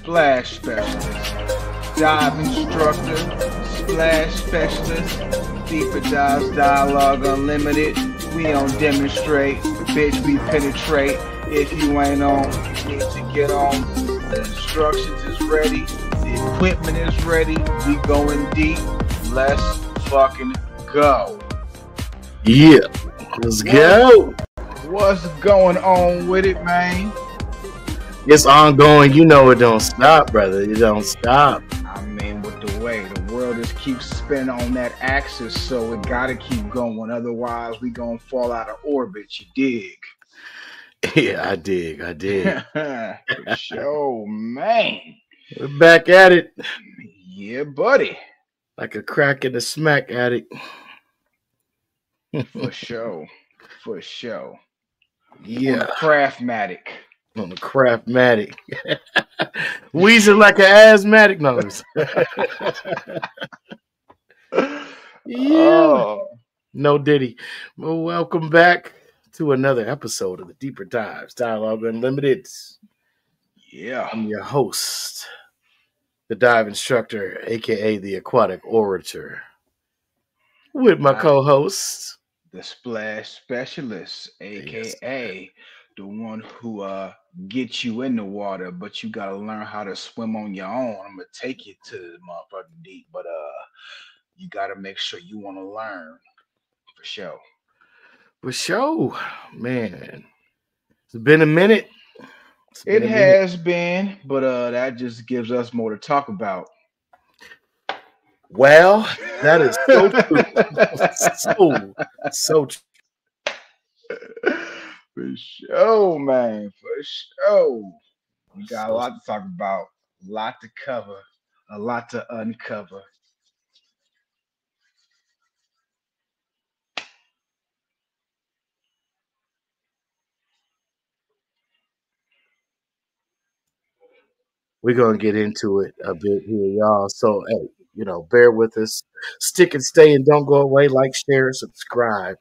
splash specialist, dive instructor, splash specialist, deeper dives, dialogue unlimited. We on demonstrate, bitch, we penetrate. If you ain't on, you need to get on. The instructions is ready, the equipment is ready. We going deep. Let's fucking go. Yeah, let's go. What's going on with it, man? It's ongoing. You know it don't stop, brother. It don't stop. I mean, with the way the world just keeps spinning on that axis, so it gotta keep going. Otherwise, we gonna fall out of orbit. You dig? Yeah, I dig. For sure, man. We're back at it. Yeah, buddy. Like a crack in the smack addict. For sure. Yeah. On the Craftmatic. On the Craftmatic. Wheezing like an asthmatic nose. Yeah. Oh. No Diddy. Well, welcome back to another episode of the Deeper Dives, Dialogue Unlimited. Yeah. I'm your host, the dive instructor, aka the aquatic orator, with my co-host, the splash specialist, aka the one who gets you in the water, but you gotta learn how to swim on your own. I'm gonna take you to the motherfucking deep, but you gotta make sure you want to learn for sure. For sure, man. It's been a minute. It has been, but that just gives us more to talk about. Well, that is so true. so true. For sure, man. For sure. We got a lot to talk about, a lot to cover, a lot to uncover. We're going to get into it a bit here, y'all. So, hey, bear with us. Stick and stay and don't go away. Like, share, subscribe.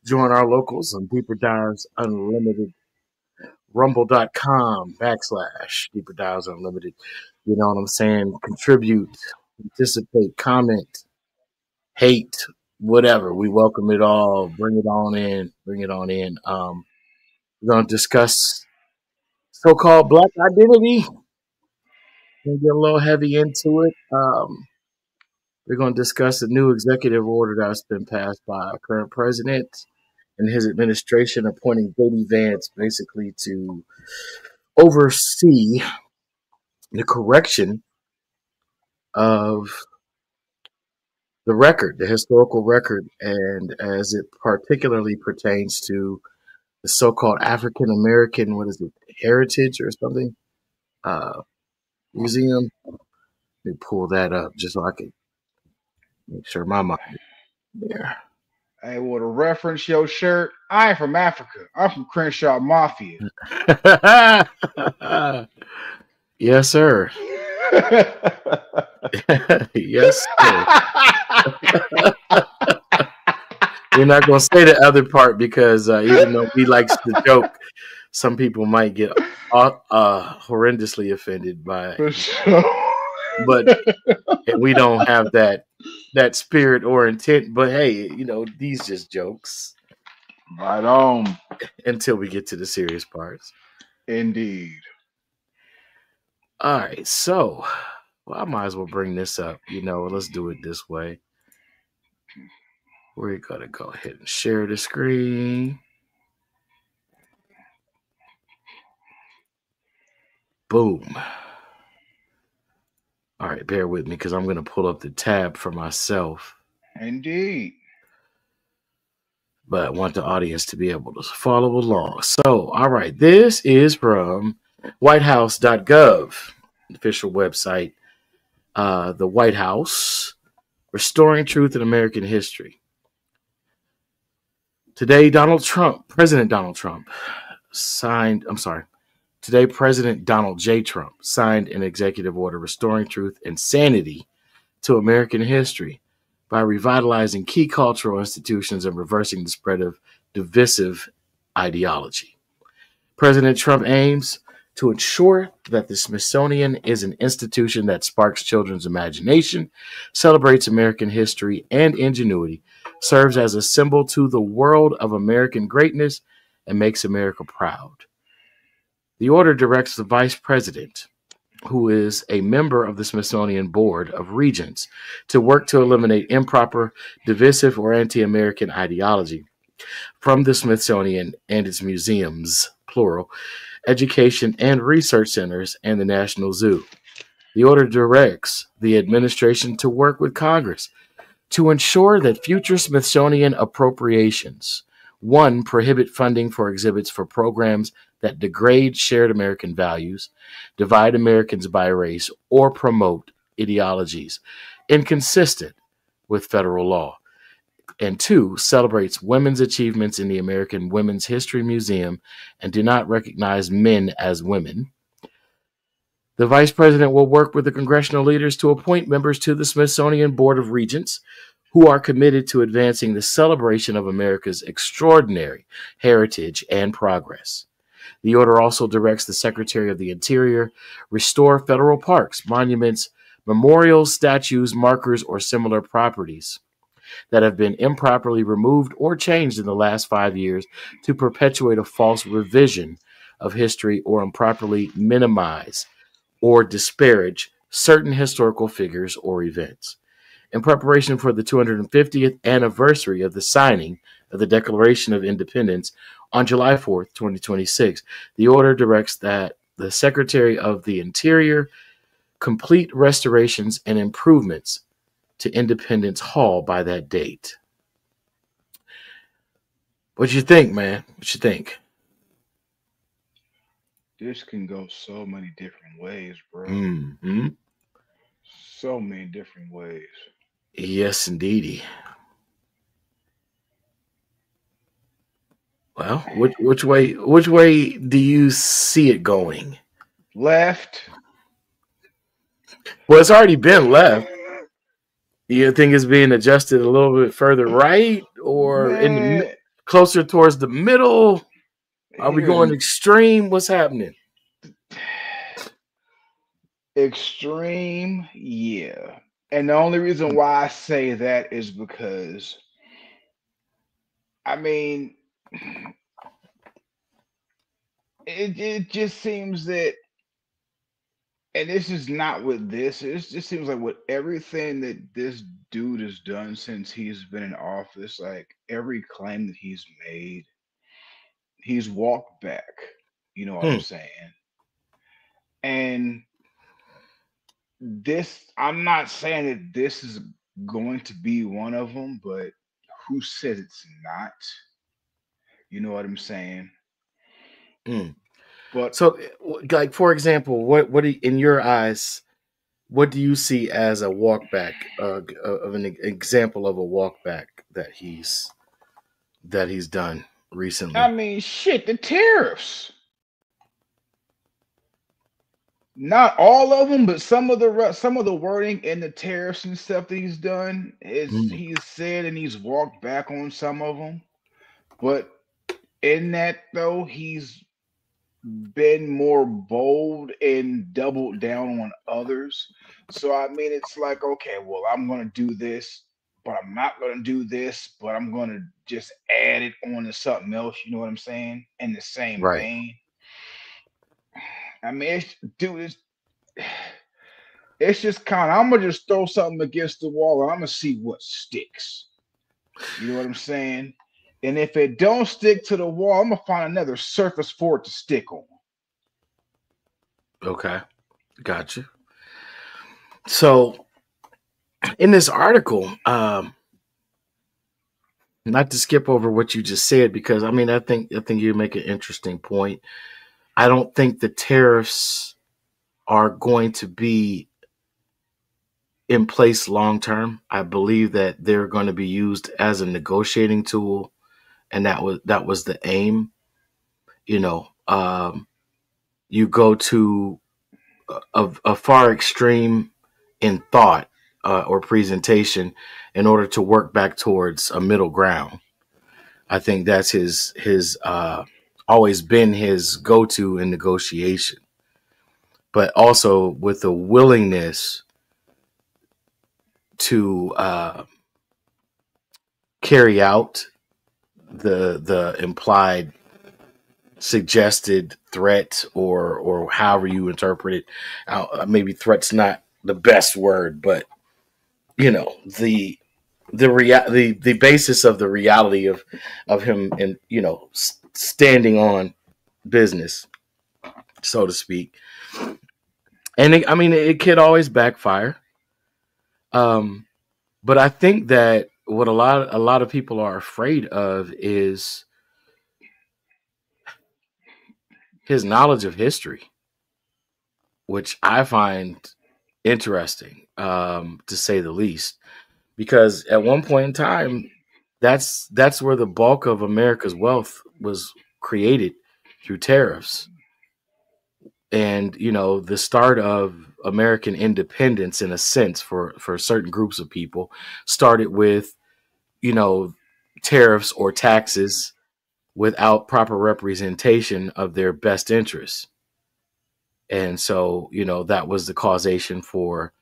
Join our locals on Deeper Dives Unlimited. Rumble.com / Deeper Dives Unlimited. You know what I'm saying? Contribute, participate, comment, hate, whatever. We welcome it all. Bring it on in. We're going to discuss so-called Black identity. We'll get a little heavy into it. We're going to discuss the new executive order that's been passed by our current president and his administration, appointing J.D. Vance basically to oversee the correction of the record, the historical record, and as it particularly pertains to the so-called African American, heritage or something, museum. Let me pull that up just so I can make sure my mind is there. Hey, well, to reference your shirt, I ain't from Africa. I'm from Crenshaw Mafia. Yes, sir. Yes, sir. We're not going to say the other part because even though he likes to joke, some people might get horrendously offended by it. But we don't have that spirit or intent. But hey, these just jokes. Right on. Until we get to the serious parts. Indeed. All right, so I might as well bring this up. Let's do it this way. We're gonna go ahead and share the screen. Boom. All right, bear with me because I'm going to pull up the tab for myself. Indeed. But I want the audience to be able to follow along. So, all right, this is from whitehouse.gov, official website. The White House, Restoring Truth in American History. Today, President Donald J. Trump signed an executive order restoring truth and sanity to American history by revitalizing key cultural institutions and reversing the spread of divisive ideology. President Trump aims to ensure that the Smithsonian is an institution that sparks children's imagination, celebrates American history and ingenuity, serves as a symbol to the world of American greatness, and makes America proud. The order directs the vice president, who is a member of the Smithsonian Board of Regents, to work to eliminate improper, divisive, or anti American ideology from the Smithsonian and its museums, plural, education and research centers, and the National Zoo. The order directs the administration to work with Congress to ensure that future Smithsonian appropriations, one, prohibit funding for exhibits for programs that degrade shared American values, divide Americans by race, or promote ideologies inconsistent with federal law, and two, celebrates women's achievements in the American Women's History Museum and do not recognize men as women. The vice president will work with the congressional leaders to appoint members to the Smithsonian Board of Regents who are committed to advancing the celebration of America's extraordinary heritage and progress. The order also directs the Secretary of the Interior restore federal parks, monuments, memorials, statues, markers, or similar properties that have been improperly removed or changed in the last 5 years to perpetuate a false revision of history or improperly minimize or disparage certain historical figures or events. In preparation for the 250th anniversary of the signing of the Declaration of Independence on July 4th, 2026, the order directs that the Secretary of the Interior complete restorations and improvements to Independence Hall by that date. What you think, man? What you think? This can go so many different ways, bro. Mm-hmm. So many different ways. Yes, indeedy. Well, which way do you see it going? Left. Well, it's already been left. You think it's being adjusted a little bit further right, or in the Man, closer towards the middle? Are we here's going extreme? What's happening? extreme, yeah. And the only reason why I say that is because, I mean, it just seems that, and this is not with this, it just seems like with everything that this dude has done since he's been in office, like every claim that he's made, he's walked back. You know what I'm Hmm. saying? And this, I'm not saying that this is going to be one of them, but who says it's not? You know what I'm saying? Hmm. But So, like for example, in your eyes, what do you see as a walkback of an example of a walkback that he's done I recently? mean, shit, the tariffs. Not all of them, but some of the wording in the tariffs and stuff that he's done is Mm. he's said and he's walked back on some of them. But in that though, he's been more bold and doubled down on others. So I mean, it's like, okay, well, I'm gonna do this, but I'm not gonna do this, but I'm gonna just add it on to something else. You know what I'm saying? In the same Right. vein. I mean, dude, it's just kind of, I'm gonna just throw something against the wall and I'm gonna see what sticks. You know what I'm saying? And if it don't stick to the wall, I'm gonna find another surface for it to stick on. Okay. Gotcha. So in this article, not to skip over what you just said, because I mean, I think you make an interesting point. I don't think the tariffs are going to be in place long term. I believe that they're going to be used as a negotiating tool, and that was the aim. You know, you go to a far extreme in thought or presentation in order to work back towards a middle ground. I think that's his always been his go-to in negotiation, but also with a willingness to carry out the implied suggested threat, or however you interpret it. Maybe threat's not the best word, but the basis of the reality of him, and standing on business, so to speak. And it could always backfire. But I think that what a lot of people are afraid of is his knowledge of history, which I find interesting, to say the least. Because at one point in time, that's where the bulk of America's wealth was created, through tariffs. And the start of American independence, in a sense, for certain groups of people, started with you know tariffs or taxes without proper representation of their best interests. And so that was the causation for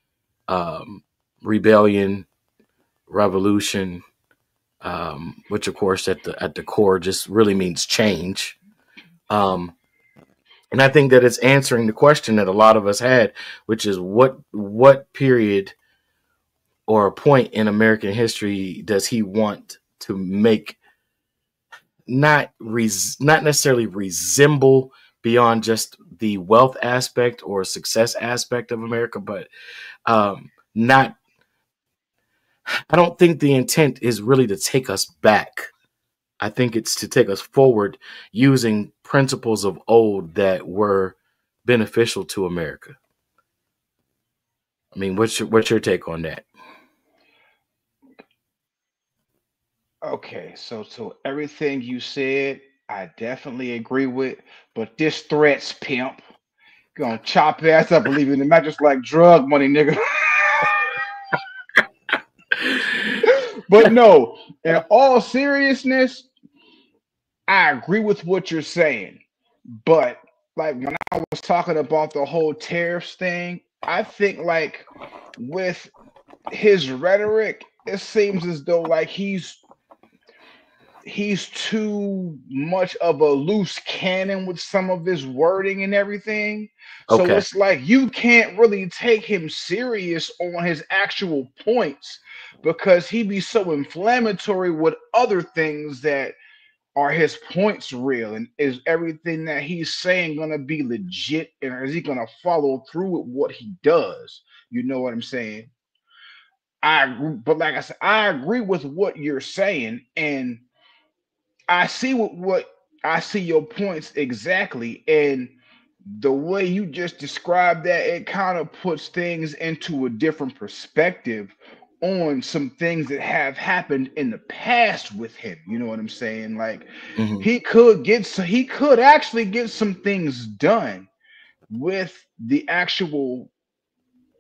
um, rebellion, revolution, which of course at the core just really means change. Um, and I think that it's answering the question that a lot of us had, which is what period or a point in American history does he want to make, not necessarily resemble beyond just the wealth aspect or success aspect of America, but not. I don't think the intent is really to take us back. I think it's to take us forward using principles of old that were beneficial to America. I mean, what's your take on that? Okay, so everything you said, I definitely agree with. But this threats, pimp, gonna chop your ass up, believe it or not, just like drug money, nigga. But no, in all seriousness, I agree with what you're saying. But like when I was talking about the whole tariffs thing, I think like with his rhetoric, it seems as though like he's too much of a loose cannon with some of his wording and everything. So Okay. it's like you can't really take him serious on his actual points because he be so inflammatory with other things that are his points real, and is everything that he's saying going to be legit, and is he going to follow through with what he does? You know what I'm saying? I agree, but like I said, I agree with what you're saying, and I see what I see your points exactly, and the way you just described that, it kind of puts things into a different perspective on some things that have happened in the past with him. You know what I'm saying? Like Hmm. he could actually get some things done with the actual,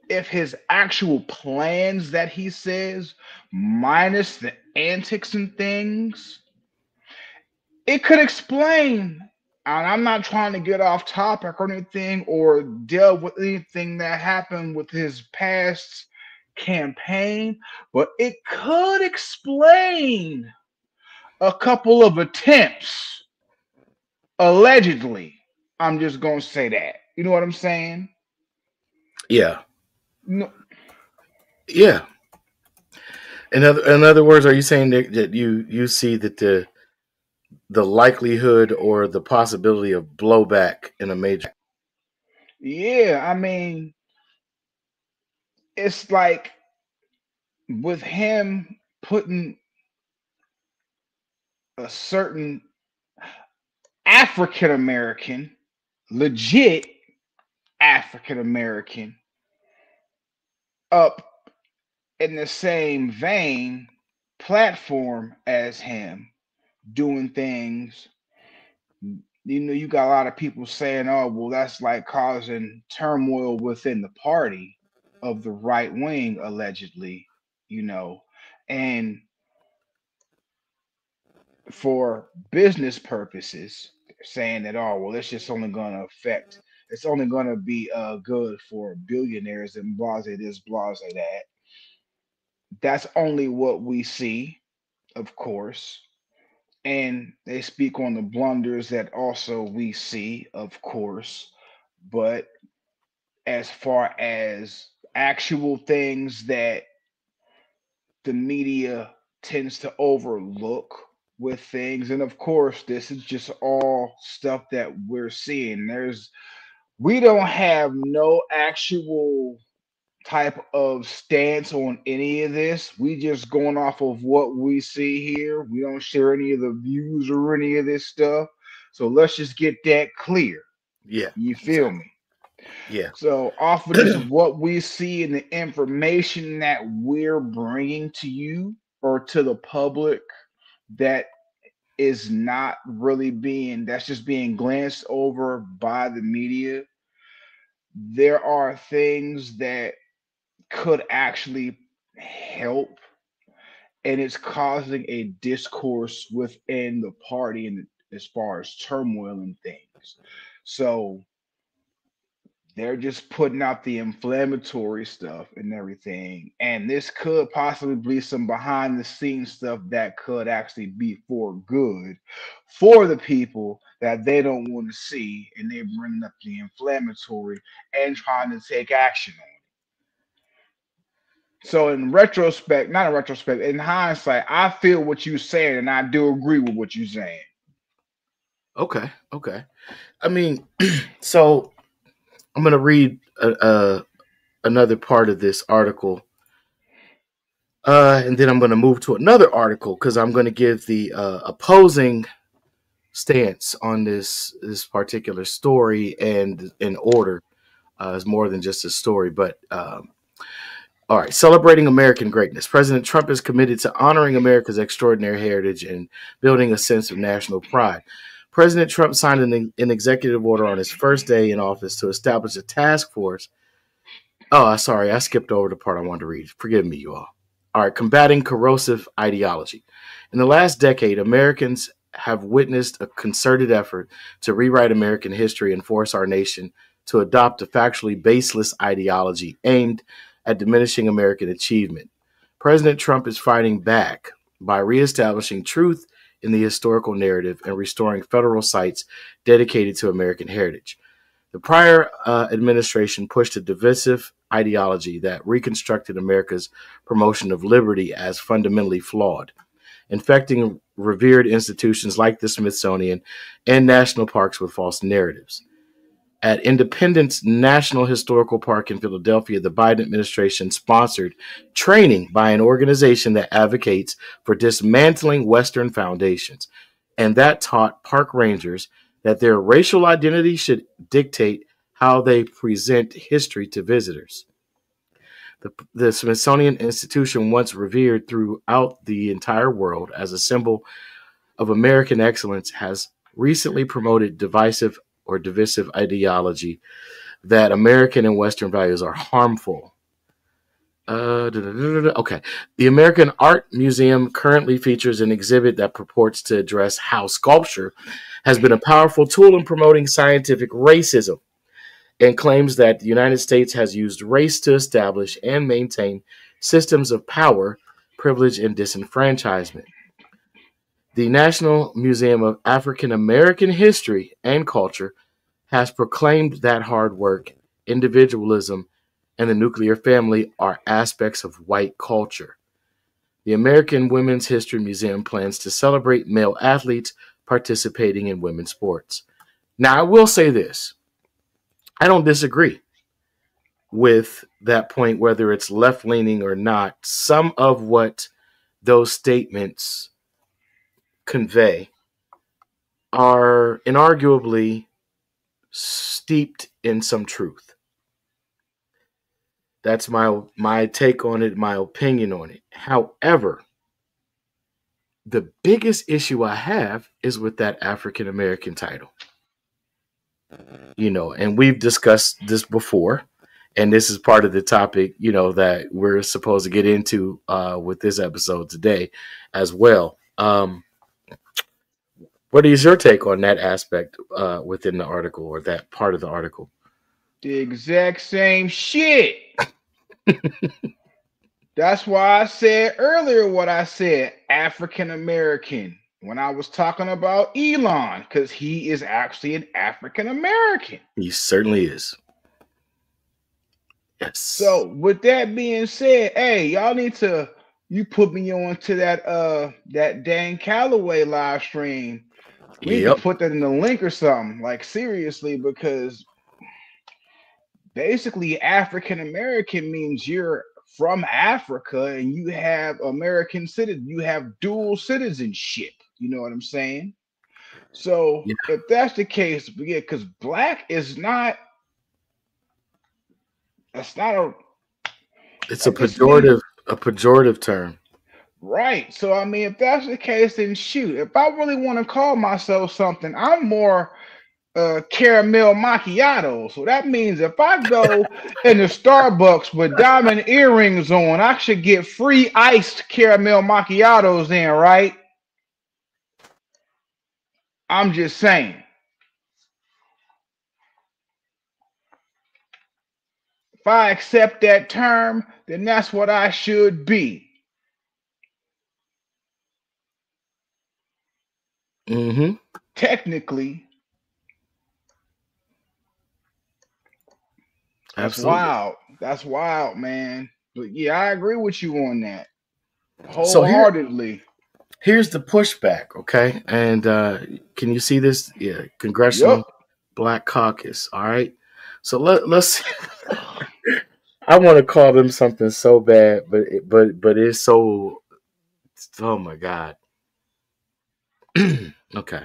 if his actual plans that he says, minus the antics and things, it could explain. And I'm not trying to get off topic or anything or deal with anything that happened with his past campaign, but it could explain a couple of attempts, allegedly. I'm just gonna say that. You know what I'm saying? Yeah. No, Yeah. In other words, are you saying that you see that the likelihood or the possibility of blowback in a major? yeah, I mean, it's like with him putting a certain African American, legit African American, up in the same vein platform as him, doing things. You know, you got a lot of people saying, oh, well, that's like causing turmoil within the party of the right wing, allegedly, you know. And for business purposes, saying that, oh, well, it's just only going to affect, it's only going to be good for billionaires and blase this, blase that. That's only what we see, of course. And they speak on the blunders that also we see, of course. But as far as actual things that the media tends to overlook with things, and of course, this is just all stuff that we're seeing. We don't have no actual type of stance on any of this. We just going off of what we see here. We don't share any of the views or any of this stuff. So let's just get that clear. Yeah, You feel exactly. me? Yeah. So off of just what we see and the information that we're bringing to you or to the public that is not really being, that's just being glanced over by the media. There are things that could actually help, and it's causing a discourse within the party and as far as turmoil and things. So they're just putting out the inflammatory stuff and everything, and this could possibly be some behind the scenes stuff that could actually be for good for the people that they don't want to see, and they're bringing up the inflammatory and trying to take action on. So in retrospect, not in retrospect, in hindsight, I feel what you're saying, and I do agree with what you're saying. Okay. Okay. I mean, so I'm going to read another part of this article, and then I'm going to move to another article because I'm going to give the opposing stance on this particular story, and in order. It's more than just a story, but all right. Celebrating American greatness. President Trump is committed to honoring America's extraordinary heritage and building a sense of national pride. President Trump signed an executive order on his first day in office to establish a task force. Oh, sorry, I skipped over the part I wanted to read. Forgive me, you all. All right, combating corrosive ideology. In the last decade, Americans have witnessed a concerted effort to rewrite American history and force our nation to adopt a factually baseless ideology aimed at diminishing American achievement. President Trump is fighting back by reestablishing truth in the historical narrative and restoring federal sites dedicated to American heritage. The prior administration pushed a divisive ideology that reconstructed America's promotion of liberty as fundamentally flawed, infecting revered institutions like the Smithsonian and national parks with false narratives. At Independence National Historical Park in Philadelphia, the Biden administration sponsored training by an organization that advocates for dismantling Western foundations, and that taught park rangers that their racial identity should dictate how they present history to visitors. The Smithsonian Institution, once revered throughout the entire world as a symbol of American excellence, has recently promoted divisive ideology that American and Western values are harmful. Okay. The American Art Museum currently features an exhibit that purports to address how sculpture has been a powerful tool in promoting scientific racism, and claims that the United States has used race to establish and maintain systems of power, privilege, and disenfranchisement. The National Museum of African American History and Culture has proclaimed that hard work, individualism, and the nuclear family are aspects of white culture. The American Women's History Museum plans to celebrate male athletes participating in women's sports. Now, I will say this. I don't disagree with that point, whether it's left-leaning or not. Some of what those statements convey are inarguably steeped in some truth. That's my take on it, my opinion on it. However, the biggest issue I have is with that African American title. And we've discussed this before, and this is part of the topic, that we're supposed to get into with this episode today as well. What is your take on that aspect within the article or that part of the article? The exact same shit. That's why I said earlier what I said, African American, when I was talking about Elon, because he is actually an African American. He certainly is. Yes. So with that being said, hey, y'all need to you put me on to that Dan Calloway live stream. We need to Yep. put that in the link or something, like seriously, because basically African American means you're from Africa and you have American citizen, you have dual citizenship. You know what I'm saying? So Yeah. if that's the case, yeah, because black is not that's not a It's that just means a pejorative term. right. So I mean, if that's the case, then shoot. If I really want to call myself something, I'm more caramel macchiato. So that means if I go in the Starbucks with diamond earrings on, I should get free iced caramel macchiatos in, right? I'm just saying. If I accept that term, then that's what I should be. Mm-hmm. Technically, that's Absolutely. wild. That's wild, man. But yeah, I agree with you on that. So Wholeheartedly. here's the pushback, okay? And can you see this? Yeah, Yep. Congressional Black Caucus. All right. So let's. I want to call them something so bad, but it's so. Oh my God. Okay,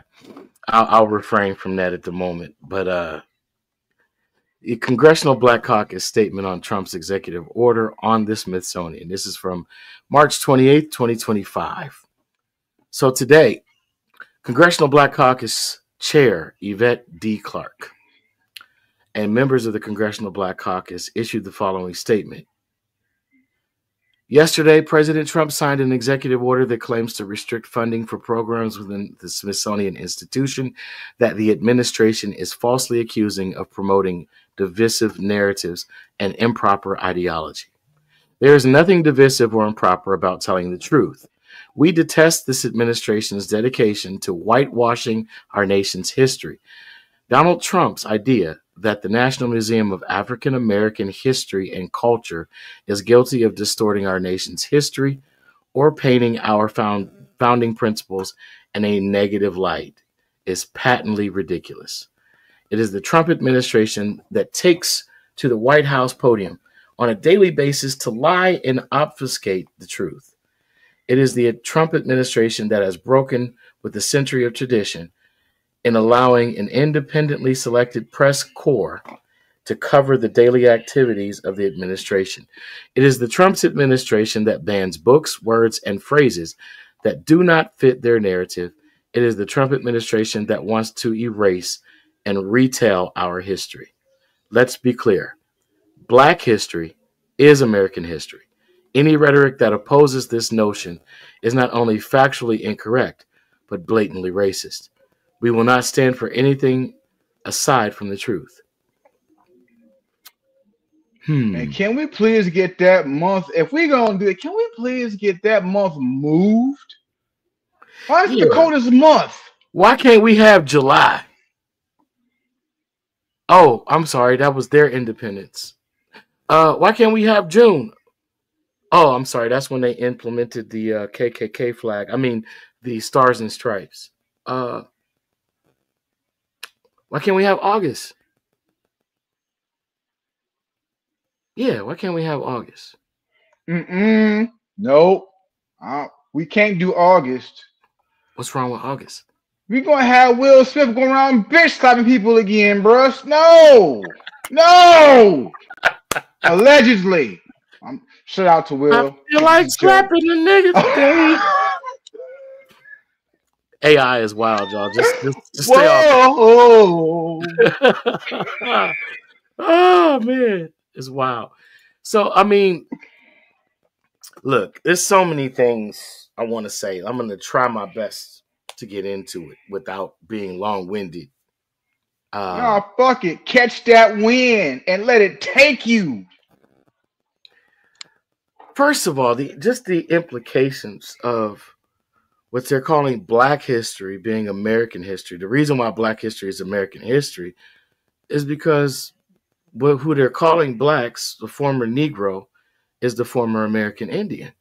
I'll refrain from that at the moment. But the Congressional Black Caucus statement on Trump's executive order on the Smithsonian. This is from March 28th, 2025. So today, Congressional Black Caucus Chair Yvette D. Clarke and members of the Congressional Black Caucus issued the following statement. Yesterday, President Trump signed an executive order that claims to restrict funding for programs within the Smithsonian Institution that the administration is falsely accusing of promoting divisive narratives and improper ideology. There is nothing divisive or improper about telling the truth. We detest this administration's dedication to whitewashing our nation's history. Donald Trump's idea that the National Museum of African American History and Culture is guilty of distorting our nation's history or painting our founding principles in a negative light is patently ridiculous. It is the Trump administration that takes to the White House podium on a daily basis to lie and obfuscate the truth. It is the Trump administration that has broken with the century of tradition in allowing an independently selected press corps to cover the daily activities of the administration. It is the Trump administration that bans books, words, and phrases that do not fit their narrative. It is the Trump administration that wants to erase and retell our history. Let's be clear. Black history is American history. Any rhetoric that opposes this notion is not only factually incorrect, but blatantly racist. We will not stand for anything aside from the truth. And can we please get that month? If we gonna do it, can we please get that month moved? Why is it the Yeah. coldest month? Why can't we have July? Oh, I'm sorry. That was their independence. Why can't we have June? Oh, I'm sorry. That's when they implemented the KKK flag. I mean, the Stars and Stripes. Uh, why can't we have August? Yeah, why can't we have August? Nope. We can't do August. What's wrong with August? We gonna have Will Smith going around bitch slapping people again, bruh. No, no. Allegedly. Shout out to I Will. feel like slapping the nigga today. AI is wild, y'all. Just stay Whoa. off. Oh man, it's wild. So I mean, look, there's so many things I want to say. I'm gonna try my best to get into it without being long-winded. No, fuck it. Catch that wind and let it take you. First of all, just the implications of what they're calling Black history being American history. The reason why Black history is American history is because who they're calling blacks, the former Negro, is the former American Indian,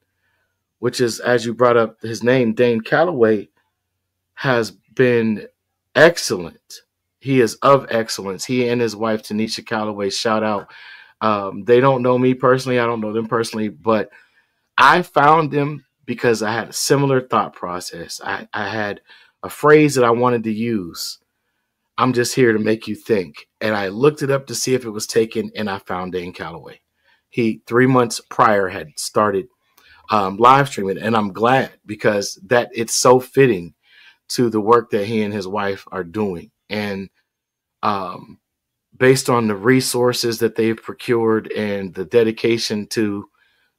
which is, as you brought up his name, Dane Calloway, has been excellent. He is of excellence. He and his wife, Tanisha Calloway, shout out. They don't know me personally. I don't know them personally, but I found them because I had a similar thought process. I had a phrase that I wanted to use. I'm just here to make you think. And I looked it up to see if it was taken, and I found Dane Calloway. He 3 months prior had started live streaming, and I'm glad because that it's so fitting to the work that he and his wife are doing. And um, based on the resources that they've procured and the dedication to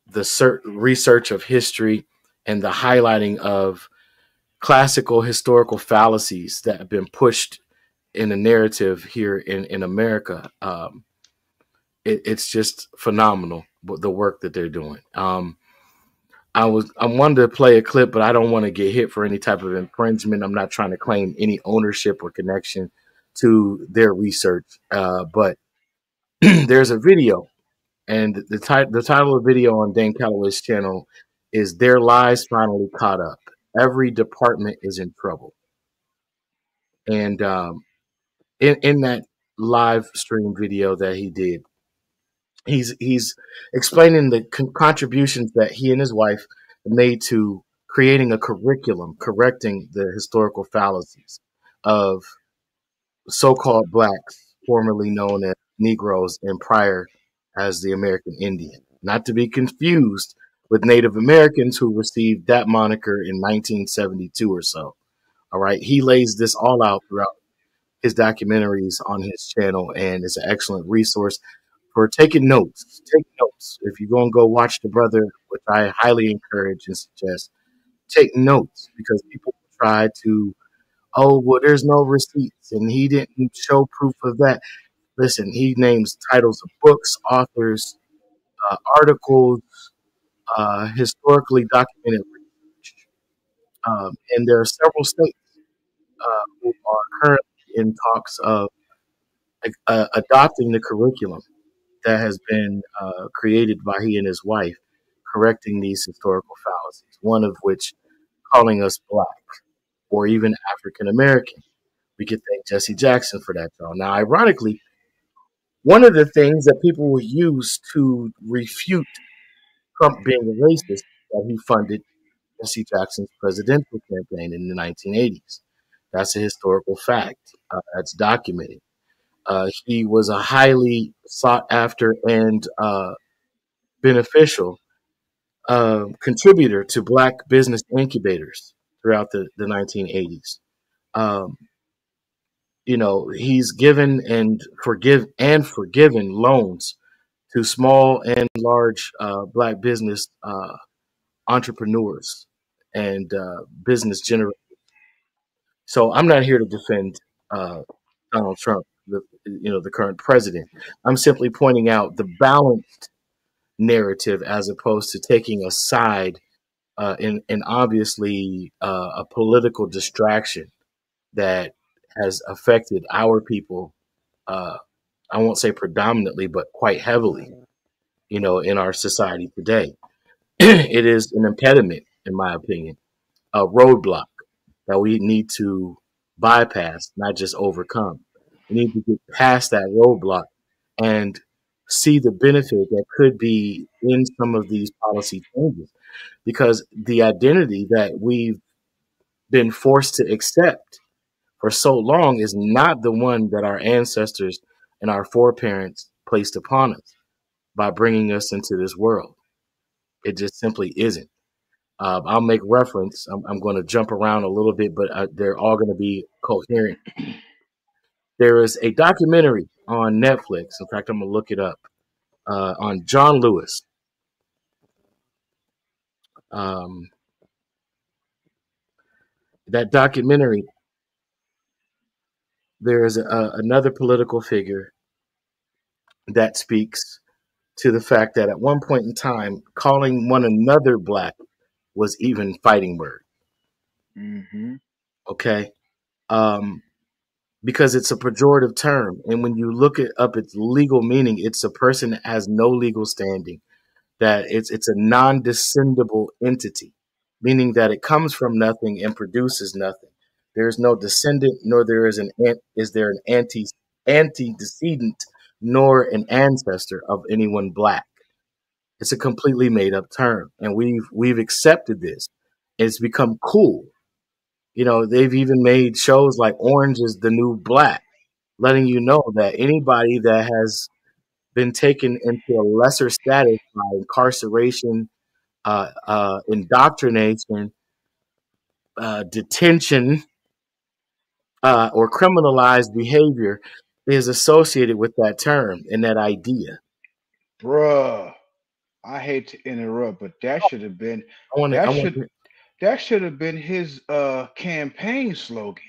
the research of history and the highlighting of classical historical fallacies that have been pushed in the narrative here in America, it's just phenomenal the work that they're doing. I wanted to play a clip, but I don't want to get hit for any type of infringement. I'm not trying to claim any ownership or connection to their research, but there's a video, and the title of the video on Dane Calloway's channel is "Their Lies Finally Caught Up. Every department is in trouble." And in that live stream video that he did, he's explaining the contributions that he and his wife made to creating a curriculum correcting the historical fallacies of so-called blacks, formerly known as Negroes and prior as the American Indian, not to be confused with Native Americans who received that moniker in 1972 or so. All right, he lays this all out throughout his documentaries on his channel, and it's an excellent resource for taking notes. Take notes. If you're going to go watch the brother, which I highly encourage and suggest, take notes because people try to, oh, well, there's no receipts and he didn't show proof of that. Listen, he names titles of books, authors, articles, historically documented research. And there are several states who are currently in talks of adopting the curriculum that has been created by he and his wife, correcting these historical fallacies, one of which calling us black or even African American. We could thank Jesse Jackson for that, y'all. Now, ironically, one of the things that people will use to refute Trump being a racist that he funded Jesse Jackson's presidential campaign in the 1980s. That's a historical fact. That's documented. He was a highly sought after and beneficial contributor to black business incubators throughout the 1980s. Um, he's given and forgiven loans to small and large black business entrepreneurs and business generators. So I'm not here to defend Donald Trump, the current president. I'm simply pointing out the balanced narrative as opposed to taking a side in obviously a political distraction that has affected our people. I won't say predominantly, but quite heavily, in our society today. It is an impediment, in my opinion, a roadblock that we need to bypass, not just overcome. We need to get past that roadblock and see the benefit that could be in some of these policy changes. Because the identity that we've been forced to accept for so long is not the one that our ancestors and our foreparents placed upon us by bringing us into this world. It just simply isn't. I'll make reference. I'm going to jump around a little bit, but they're all going to be coherent. There is a documentary on Netflix. In fact, I'm going to look it up on John Lewis. Um, That documentary, there is another political figure that speaks to the fact that at one point in time, calling one another black was even fighting word. Mm-hmm. Okay. Um, because it's a pejorative term. And when you look it up its legal meaning, it's a person that has no legal standing, that it's a non-descendable entity, meaning that it comes from nothing and produces nothing. There is no descendant, nor there is is there an antecedent, nor an ancestor of anyone black. It's a completely made up term, and we've accepted this. It's become cool. You know, they've even made shows like Orange is the New Black, letting you know that anybody that has been taken into a lesser status by incarceration, indoctrination, detention, or criminalized behavior is associated with that term and that idea. Bruh, I hate to interrupt, but that should have been I that want should that should have been his campaign slogan.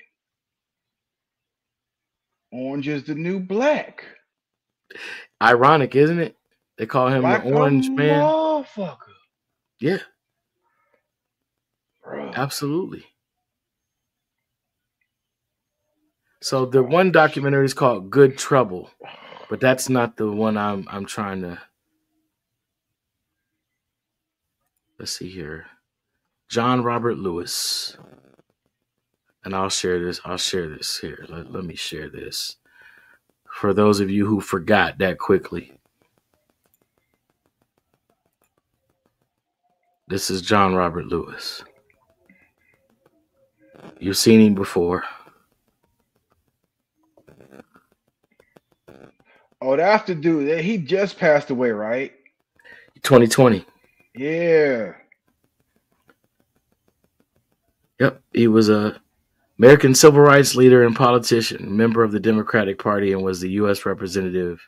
Orange is the new black. ironic, isn't it? They call him the Like a Orange Man. motherfucker. Yeah, Bruh. absolutely. So the one documentary is called Good Trouble, but that's not the one I'm trying to. Let's see here. John Robert Lewis. And I'll share this. I'll share this here. Let me share this for those of you who forgot that quickly. This is John Robert Lewis. You've seen him before. Oh, that's the dude. He just passed away, right? 2020. Yeah. Yep. He was a American civil rights leader and politician, member of the Democratic Party, and was the U.S. representative.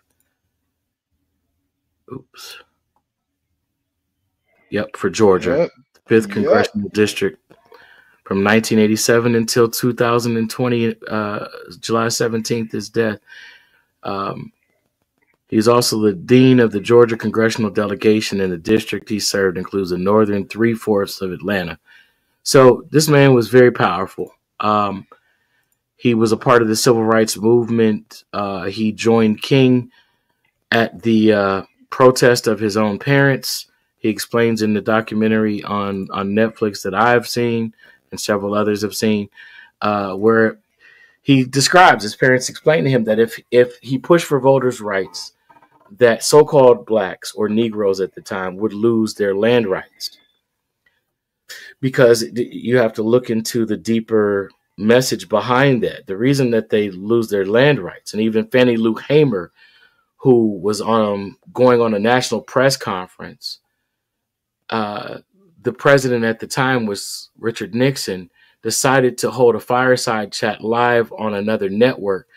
Oops. Yep, for Georgia, Yep. 5th Yep. Congressional District from 1987 until 2020, July 17th, his death. He's also the dean of the Georgia Congressional Delegation, and the district he served includes the northern 3/4 of Atlanta. So this man was very powerful. He was a part of the civil rights movement. He joined King at the protest of his own parents. He explains in the documentary on Netflix that I've seen and several others have seen, where he describes his parents explained to him that if he pushed for voters' rights, that so-called blacks or Negroes at the time would lose their land rights, because you have to look into the deeper message behind that. The reason that they lose their land rights, and even Fannie Lou Hamer, who was going on a national press conference, the president at the time was Richard Nixon, decided to hold a fireside chat live on another network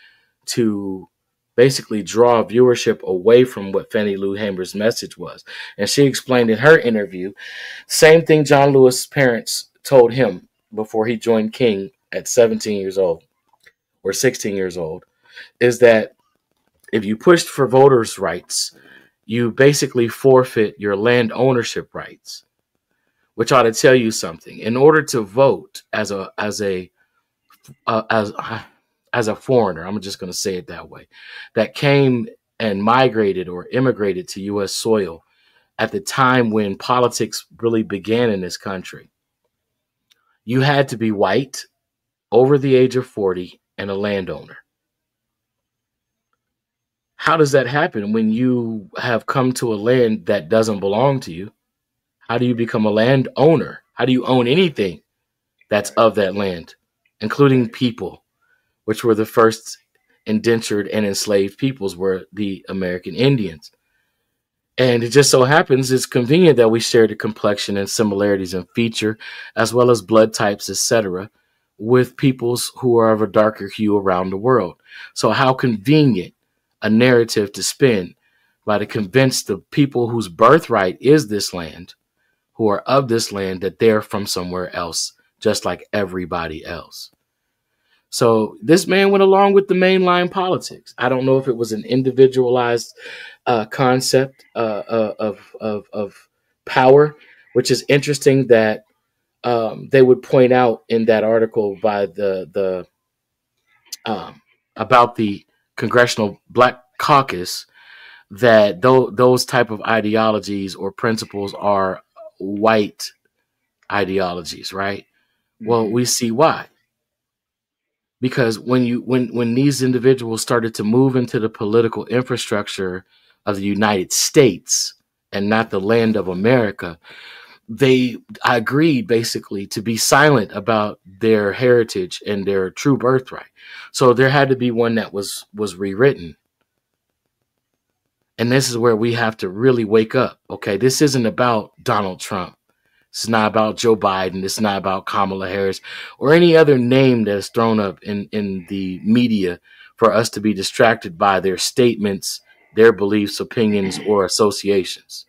to basically draw viewership away from what Fannie Lou Hamer's message was. And she explained in her interview, same thing John Lewis' parents told him before he joined King at 17 years old or 16 years old, is that if you pushed for voters' rights, you basically forfeit your land ownership rights, which ought to tell you something. In order to vote as a foreigner, I'm just going to say it that way, that came and migrated or immigrated to U.S. soil at the time when politics really began in this country, you had to be white, over the age of 40, and a landowner. How does that happen when you have come to a land that doesn't belong to you? How do you become a landowner? How do you own anything that's of that land, including people, which were the first indentured and enslaved peoples, were the American Indians? And it just so happens it's convenient that we share the complexion and similarities in feature, as well as blood types, etc., with peoples who are of a darker hue around the world. So how convenient a narrative to spin by to convince the people whose birthright is this land, who are of this land, that they're from somewhere else just like everybody else. So this man went along with the mainline politics. I don't know if it was an individualized concept of power, which is interesting that they would point out in that article by the about the Congressional Black Caucus that those type of ideologies or principles are white ideologies, right? Well, Mm-hmm. we see why. Because when these individuals started to move into the political infrastructure of the United States and not the land of America, they agreed basically to be silent about their heritage and their true birthright. So there had to be one that was rewritten. And this is where we have to really wake up. Okay, this isn't about Donald Trump. It's not about Joe Biden. It's not about Kamala Harris or any other name that is thrown up in the media for us to be distracted by their statements, their beliefs, opinions, or associations.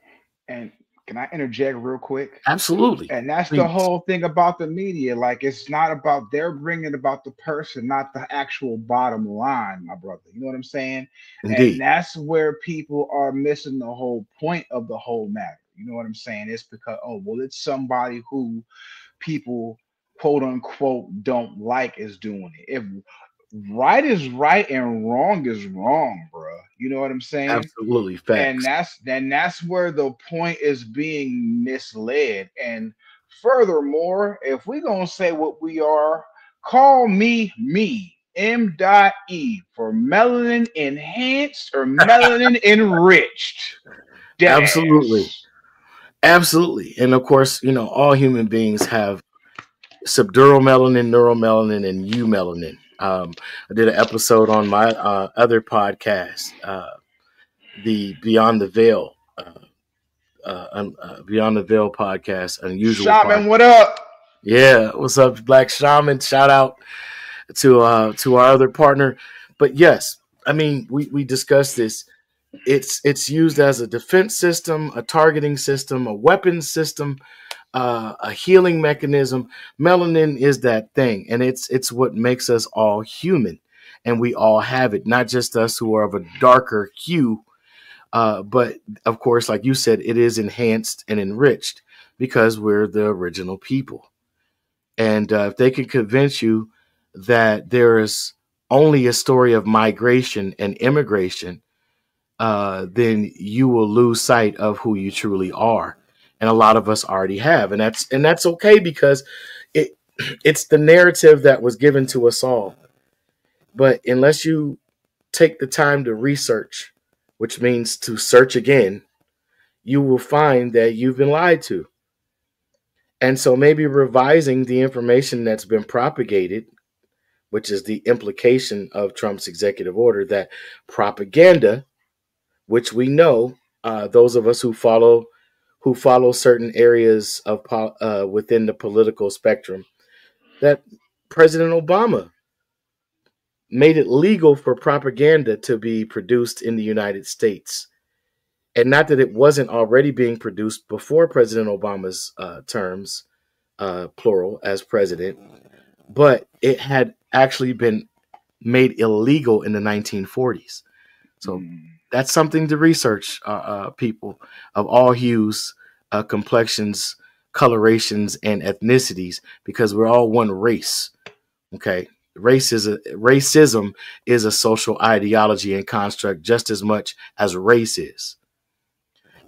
And can I interject real quick? Absolutely. And that's the Please. whole thing about the media. Like, it's not about, they're bringing about the person, not the actual bottom line, my brother. You know what I'm saying? And Indeed. that's where people are missing the whole point of the whole matter. You know what I'm saying? It's because, oh, well, it's somebody who people quote unquote don't like is doing it. If right is right and wrong is wrong, bro. You know what I'm saying? Absolutely. And Facts. that's where the point is being misled. And furthermore, if we gonna say what we are, call me M.E for melanin enhanced or melanin enriched. Dead Absolutely. ass. Absolutely. And of course, all human beings have subdural melanin, neuromelanin, and eumelanin. I did an episode on my other podcast, the Beyond the Veil podcast, unusual Shaman, podcast. what up? Yeah, what's up, Black Shaman? Shout out to our other partner. But yes, I mean we discussed this. It's used as a defense system, a targeting system, a weapons system, a healing mechanism. Melanin is that thing, and it's what makes us all human, and we all have it. Not just us who are of a darker hue, but of course, like you said, it is enhanced and enriched because we're the original people. And if they can convince you that there is only a story of migration and immigration, then you will lose sight of who you truly are. And a lot of us already have, and that's okay because it it's the narrative that was given to us all. But unless you take the time to research, which means to search again, you will find that you've been lied to. And so maybe revising the information that's been propagated, which is the implication of Trump's executive order, that propaganda, which we know, those of us who follow certain areas of within the political spectrum, that President Obama made it legal for propaganda to be produced in the United States. And not that it wasn't already being produced before President Obama's terms, plural, as president, but it had actually been made illegal in the 1940s. So Mm. that's something to research, people of all hues, complexions, colorations, and ethnicities, because we're all one race. Okay, racism is a social ideology and construct just as much as race is.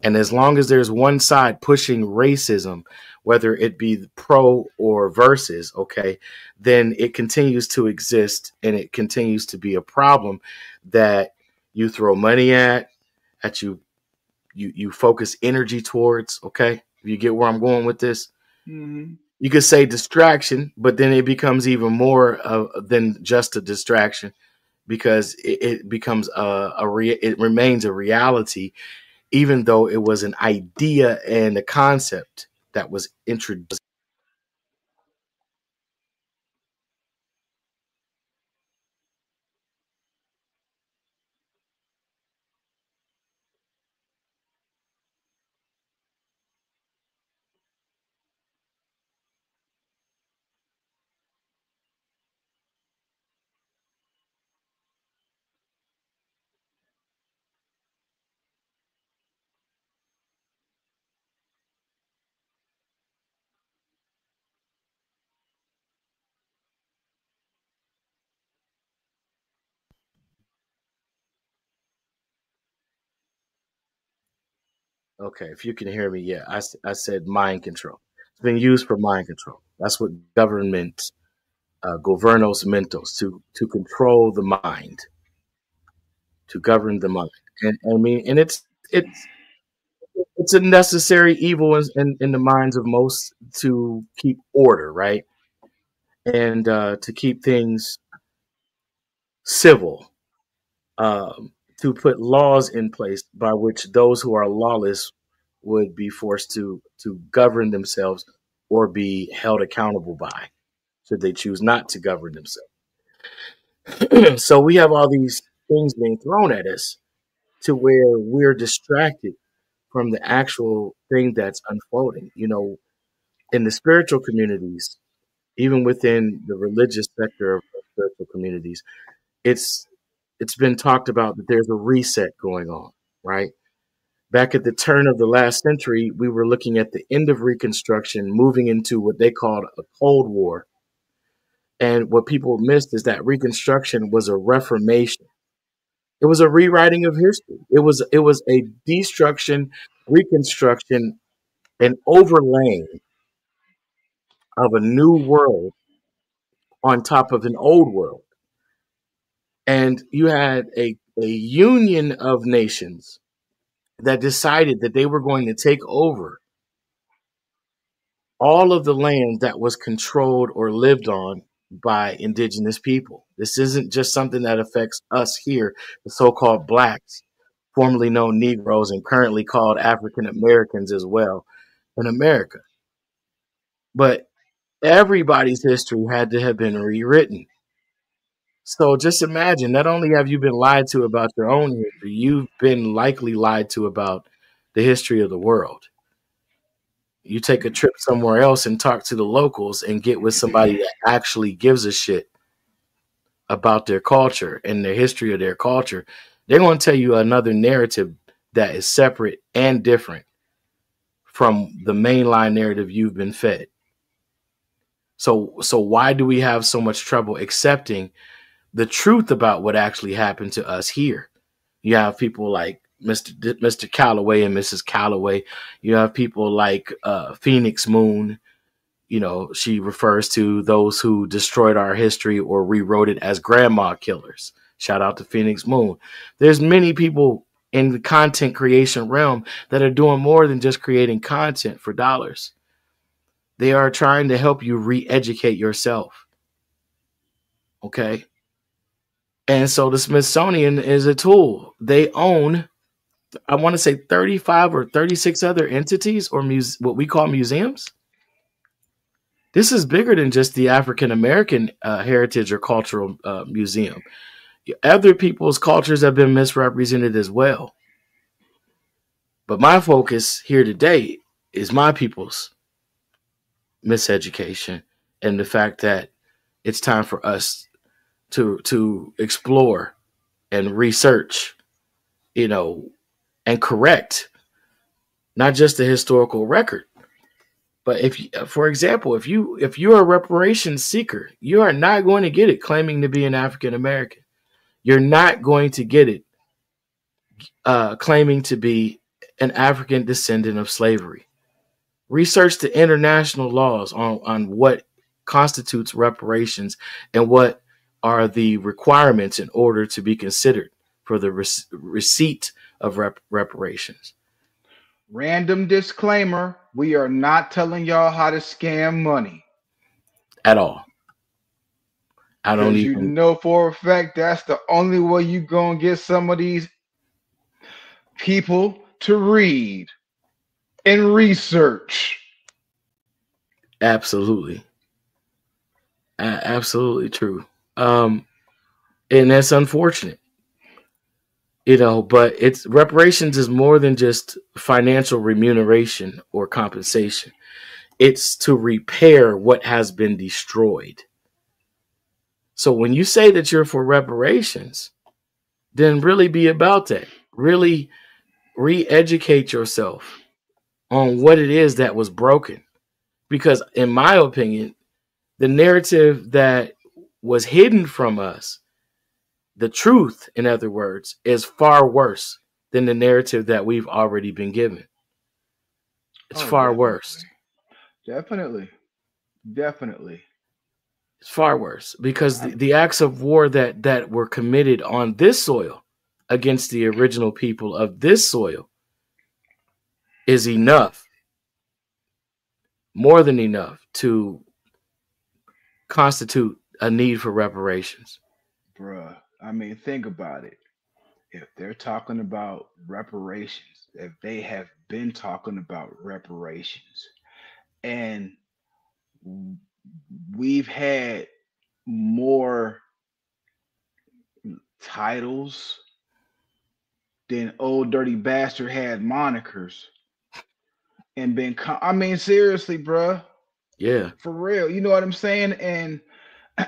And as long as there's one side pushing racism, whether it be pro or versus, okay, then it continues to exist and it continues to be a problem that you throw money at, that you focus energy towards, okay? If you get where I'm going with this, Mm-hmm. you could say distraction, but then it becomes even more than just a distraction because it becomes it remains a reality even though it was an idea and a concept that was introduced. Okay, if you can hear me, yeah, I said mind control. It's been used for mind control. That's what government, governos mentos, to control the mind, to govern the mind. And I mean, and it's a necessary evil in the minds of most to keep order, right? And to keep things civil, to put laws in place by which those who are lawless would be forced to govern themselves or be held accountable by, should they choose not to govern themselves. So we have all these things being thrown at us to where we're distracted from the actual thing that's unfolding. You know, in the spiritual communities, even within the religious sector of spiritual communities, it's it's been talked about that there's a reset going on, right? Back at the turn of the last century, we were looking at the end of Reconstruction, moving into what they called a Cold War. And what people missed is that Reconstruction was a reformation. It was a rewriting of history. It was a destruction, reconstruction, and overlaying of a new world on top of an old world. And you had a union of nations that decided that they were going to take over all of the land that was controlled or lived on by indigenous people. This isn't just something that affects us here, the so called blacks, formerly known Negroes, and currently called African Americans as well in America. But everybody's history had to have been rewritten. So just imagine, not only have you been lied to about your own history, you've been likely lied to about the history of the world. You take a trip somewhere else and talk to the locals and get with somebody that actually gives a shit about their culture and the history of their culture, they're going to tell you another narrative that is separate and different from the mainline narrative you've been fed. So why do we have so much trouble accepting the truth about what actually happened to us here? You have people like Mr. Calloway and Mrs. Calloway. You have people like Phoenix Moon. You know, she refers to those who destroyed our history or rewrote it as grandma killers. Shout out to Phoenix Moon. There's many people in the content creation realm that are doing more than just creating content for dollars. They are trying to help you re-educate yourself. Okay. And so the Smithsonian is a tool. They own, I want to say 35 or 36 other entities or what we call museums. This is bigger than just the African American heritage or cultural museum. Other people's cultures have been misrepresented as well. But my focus here today is my people's miseducation and the fact that it's time for us to explore and research, you know, and correct not just the historical record, but for example, if you're a reparations seeker, you are not going to get it claiming to be an African American. You're not going to get it claiming to be an African descendant of slavery. Research the international laws on what constitutes reparations and what are the requirements in order to be considered for the receipt of reparations. Random disclaimer, we are not telling y'all how to scam money. At all. I don't Because you even. know for a fact that's the only way you going to get some of these people to read and research. Absolutely. Absolutely true. And that's unfortunate, you know, but it's reparations is more than just financial remuneration or compensation. It's to repair what has been destroyed. So when you say that you're for reparations, then really be about that. Really re-educate yourself on what it is that was broken. Because in my opinion, the narrative that was hidden from us, the truth, in other words, is far worse than the narrative that we've already been given. It's Oh, far worse. definitely, definitely. It's far worse because I'm, the acts of war that were committed on this soil against the original people of this soil is enough, more than enough, to constitute a need for reparations. bruh. I mean, think about it. If they're talking about reparations, if they have been talking about reparations, and we've had more titles than old dirty bastard had monikers and been. I mean, seriously, bruh, Yeah. for real. You know what I'm saying? And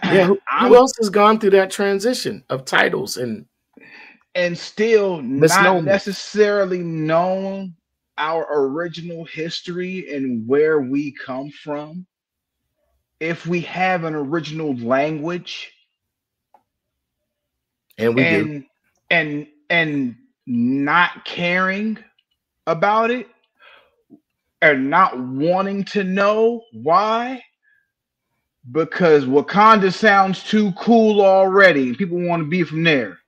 Yeah, who I'm else has gone through that transition of titles and and still not misnomers? necessarily known our original history and where we come from. If we have an original language And we do. and and not caring about it and not wanting to know why, because Wakanda sounds too cool already and people want to be from there.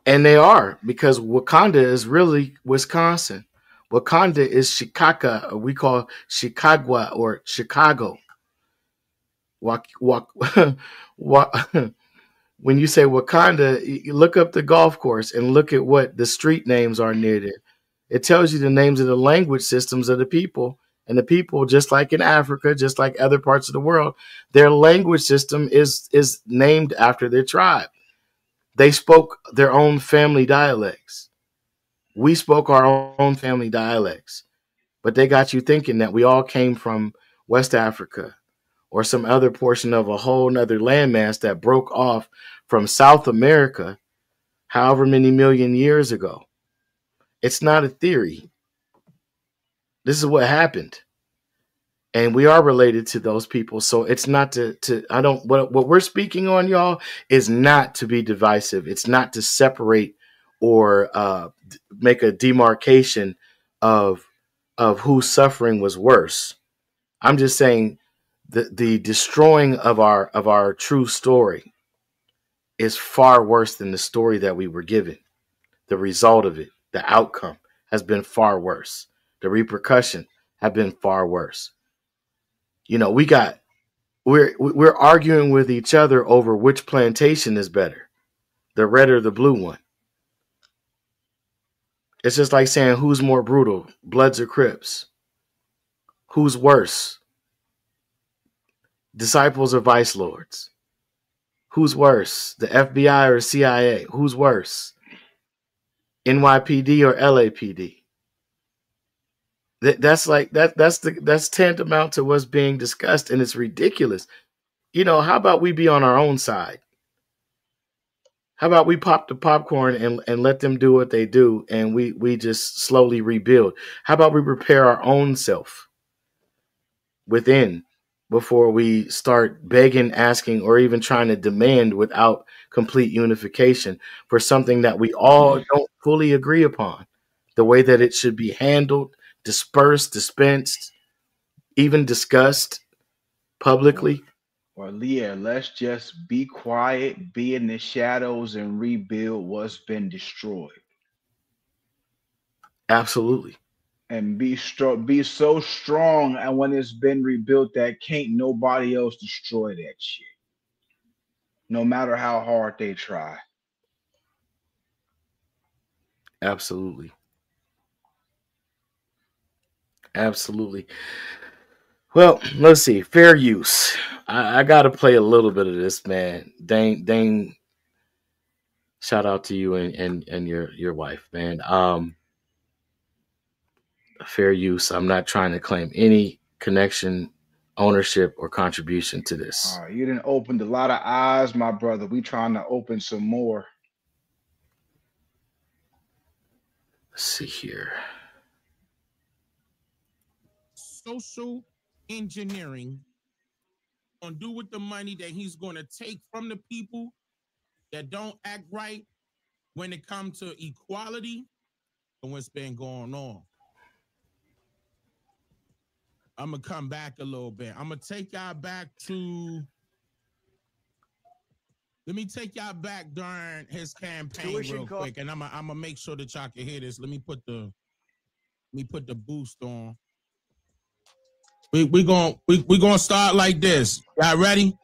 And they are, because Wakanda is really Wisconsin. Wakanda is Chicago, or we call Chicago or Chicago. Wak, wak, wak, when you say Wakanda, you look up the golf course and look at what the street names are near there. It tells you the names of the language systems of the people. And the people, just like in Africa, just like other parts of the world, their language system is named after their tribe. They spoke their own family dialects. We spoke our own family dialects. But they got you thinking that we all came from West Africa or some other portion of a whole nother landmass that broke off from South America however many million years ago. It's not a theory. This is what happened. And we are related to those people. So it's not to I don't what we're speaking on, y'all, is not to be divisive. It's not to separate or make a demarcation of whose suffering was worse. I'm just saying the destroying of our true story is far worse than the story that we were given. The result of it, the outcome, has been far worse. The repercussion have been far worse. You know, we're arguing with each other over which plantation is better, the red or the blue one. It's just like saying who's more brutal, Bloods or Crips? Who's worse, disciples or vice lords? Who's worse, the FBI or CIA? Who's worse, NYPD or LAPD? That's like that's tantamount to what's being discussed, and it's ridiculous. You know, how about we be on our own side? How about we pop the popcorn and let them do what they do, and we just slowly rebuild? How about we prepare our own self within before we start begging, asking, or even trying to demand without complete unification for something that we all don't fully agree upon, the way that it should be handled, dispersed, dispensed, even discussed Or publicly? or Leah, let's just be quiet, be in the shadows, and rebuild what's been destroyed. Absolutely. And be strong, be so strong, and when it's been rebuilt, that can't nobody else destroy that shit, no matter how hard they try. Absolutely. Absolutely. Well, let's see. Fair use. I got to play a little bit of this, man. Dane, shout out to you and your wife, man. Fair use. I'm not trying to claim any connection, ownership, or contribution to this. All right, you didn't opened a lot of eyes, my brother. We trying to open some more. Let's see here. Social engineering gonna do with the money that he's gonna take from the people that don't act right when it comes to equality and what's been going on. I'm gonna come back a little bit. I'm gonna take y'all back to. Let me take y'all back during his campaign real quick, and I'm gonna make sure that y'all can hear this. Let me put the boost on. We gonna start like this. Y'all ready?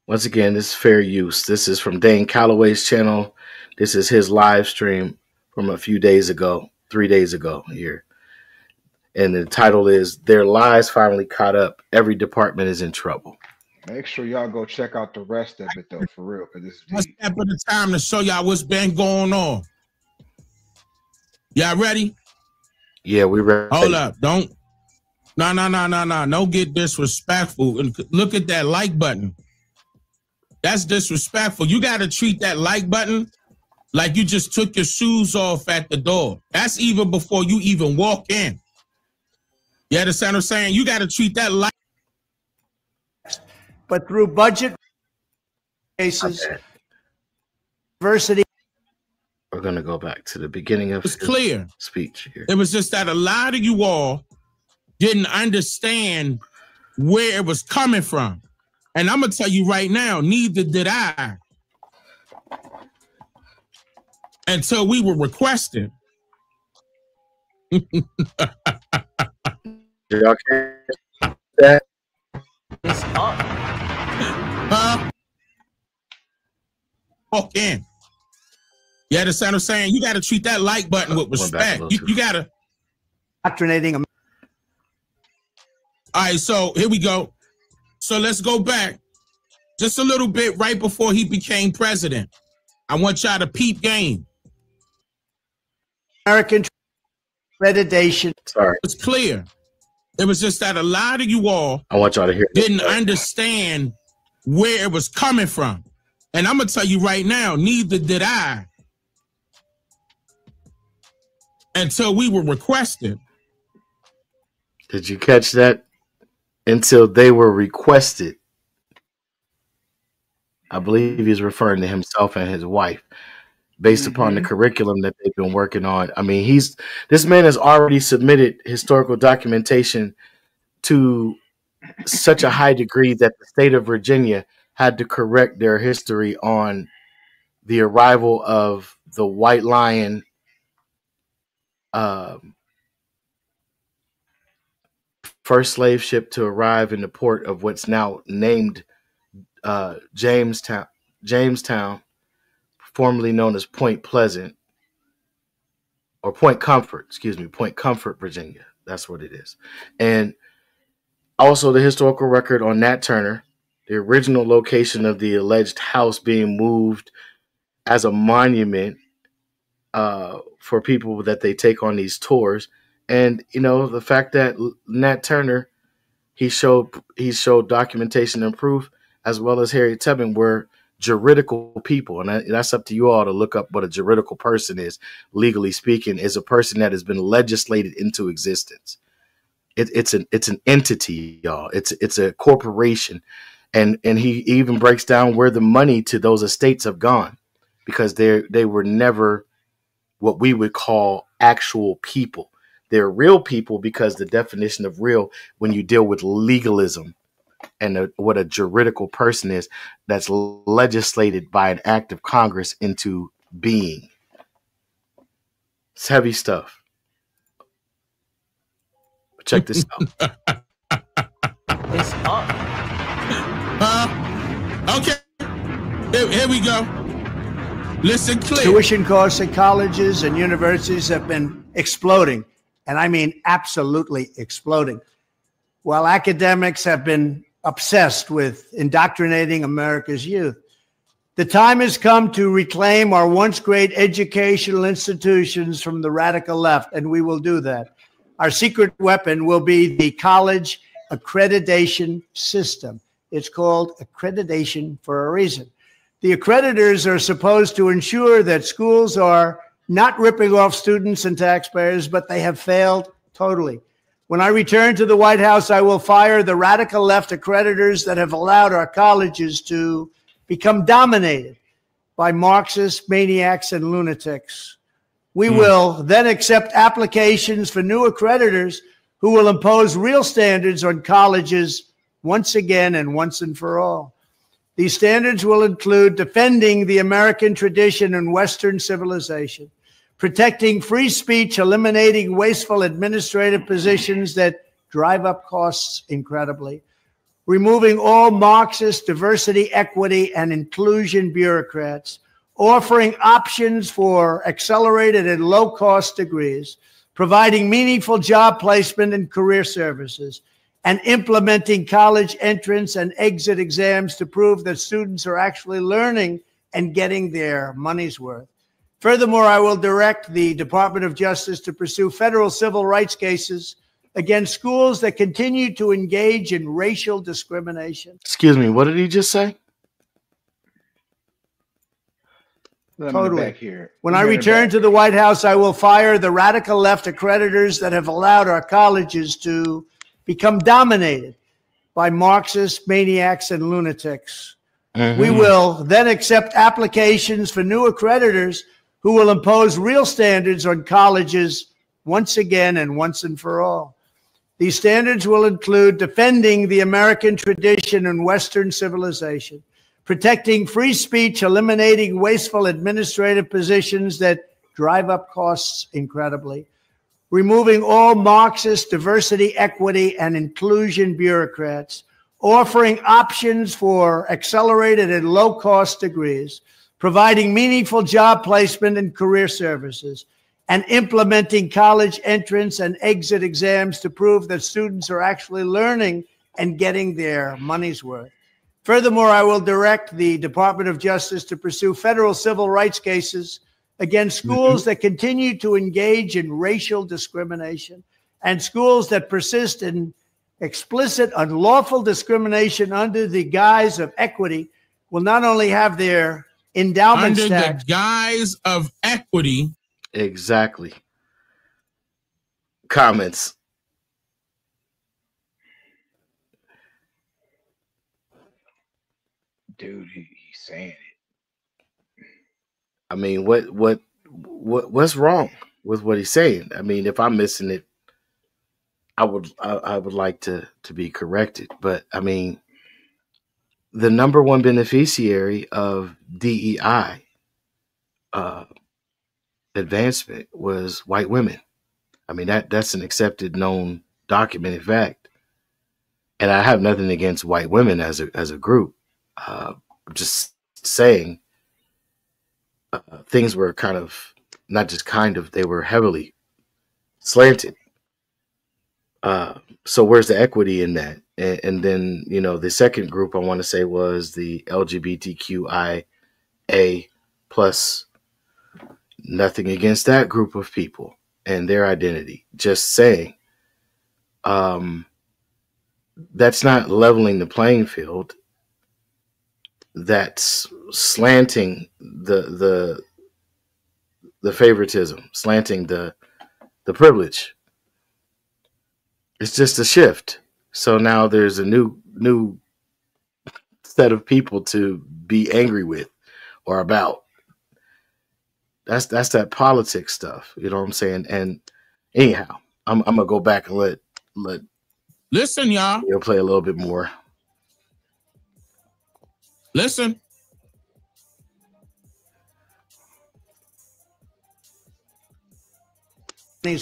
Once again, this is fair use. This is from Dane Calloway's channel. This is his live stream from a few days ago, 3 days ago here. And the title is "Their Lies Finally Caught Up. Every Department is in Trouble." Make sure y'all go check out the rest of it though, for real, because this is one step at a time to show y'all what's been going on. Y'all ready? Yeah, we ready. Hold up. Don't get disrespectful. And look at that like button. That's disrespectful. You got to treat that like button like you just took your shoes off at the door. That's even before you even walk in. You understand what I'm saying? You got to treat that like. But through budget cases, diversity. We're going to go back to the beginning of his clear speech here. It was just that a lot of you all didn't understand where it was coming from. And I'm going to tell you right now, neither did I until we were requested. Did y'all catch that? Walk in. You understand what I'm saying? You got to treat that like button with respect. You got to. Indoctrinating them. All right, so here we go. So let's go back just a little bit right before he became president. I want y'all to peep game. American accreditation. Sorry. It's clear. It was just that a lot of you all I want y'all to hear didn't understand where it was coming from. And I'm going to tell you right now, neither did I until we were requested. Did you catch that? Until they were requested. I believe he's referring to himself and his wife based upon the curriculum that they've been working on. I mean, this man has already submitted historical documentation to such a high degree that the state of Virginia had to correct their history on the arrival of the White Lion first slave ship to arrive in the port of what's now named Jamestown, formerly known as Point Pleasant, or Point Comfort, Point Comfort, Virginia. That's what it is. And also the historical record on Nat Turner, the original location of the alleged house being moved as a monument for people that they take on these tours. And, you know, the fact that Nat Turner, he showed documentation and proof, as well as Harriet Tubman, were juridical people. And that's up to you all to look up what a juridical person is. Legally speaking, is a person that has been legislated into existence. It's an entity, y'all. It's a corporation. And he even breaks down where the money to those estates have gone, because they were never what we would call actual people. They're real people because the definition of real, when you deal with legalism and what a juridical person is, that's legislated by an act of Congress into being. It's heavy stuff. But check this out. It's up. Okay. Here we go. Listen clear. Tuition costs at colleges and universities have been exploding. And I mean absolutely exploding. While academics have been obsessed with indoctrinating America's youth, the time has come to reclaim our once great educational institutions from the radical left, and we will do that. Our secret weapon will be the college accreditation system. It's called accreditation for a reason. The accreditors are supposed to ensure that schools are not ripping off students and taxpayers, but they have failed totally. When I return to the White House, I will fire the radical left accreditors that have allowed our colleges to become dominated by Marxist maniacs and lunatics. We will then accept applications for new accreditors who will impose real standards on colleges once again and once and for all. These standards will include defending the American tradition and Western civilization, protecting free speech, eliminating wasteful administrative positions that drive up costs incredibly, removing all Marxist diversity, equity, and inclusion bureaucrats, offering options for accelerated and low-cost degrees, providing meaningful job placement and career services, and implementing college entrance and exit exams to prove that students are actually learning and getting their money's worth. Furthermore, I will direct the Department of Justice to pursue federal civil rights cases against schools that continue to engage in racial discrimination. Excuse me, what did he just say? Totally. When I return to the White House, I will fire the radical left accreditors that have allowed our colleges to become dominated by Marxist maniacs and lunatics. We will then accept applications for new accreditors who will impose real standards on colleges once again and once and for all. These standards will include defending the American tradition and Western civilization, protecting free speech, eliminating wasteful administrative positions that drive up costs incredibly, removing all Marxist diversity, equity, and inclusion bureaucrats, offering options for accelerated and low-cost degrees, providing meaningful job placement and career services, and implementing college entrance and exit exams to prove that students are actually learning and getting their money's worth. Furthermore, I will direct the Department of Justice to pursue federal civil rights cases against schools that continue to engage in racial discrimination and schools that persist in explicit unlawful discrimination under the guise of equity will not only have their endowments under taxed, the guise of equity. Exactly. Comments. Dude, he's saying it. I mean, what's wrong with what he's saying? I mean, if I'm missing it, I would like to be corrected. But I mean, the number one beneficiary of DEI advancement was white women. I mean, that's an accepted, known, documented fact. And I have nothing against white women as a group. Just saying, things were kind of, not just kind of, they were heavily slanted. So where's the equity in that? And then, you know, the second group I want to say was the LGBTQIA plus. Nothing against that group of people and their identity. Just saying, that's not leveling the playing field. That's slanting the favoritism, slanting the privilege. It's just a shift. So now there's a new set of people to be angry with or about. That's that politics stuff. You know what I'm saying? And anyhow, I'm gonna go back and let Listen, y'all. You'll play a little bit more. Listen.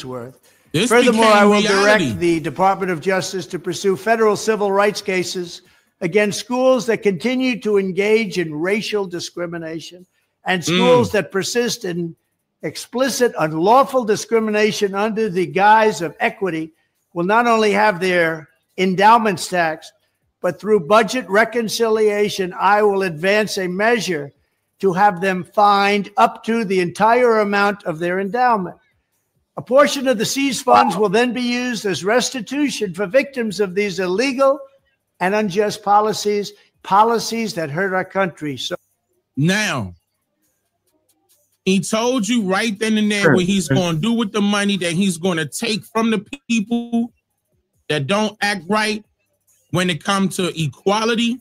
Worth. This Furthermore, I will reality. direct the Department of Justice to pursue federal civil rights cases against schools that continue to engage in racial discrimination and schools that persist in explicit, unlawful discrimination under the guise of equity will not only have their endowments taxed, but through budget reconciliation, I will advance a measure to have them fined up to the entire amount of their endowment. A portion of the seized funds will then be used as restitution for victims of these illegal and unjust policies that hurt our country. So now, he told you right then and there what he's going to do with the money that he's going to take from the people that don't act right when it comes to equality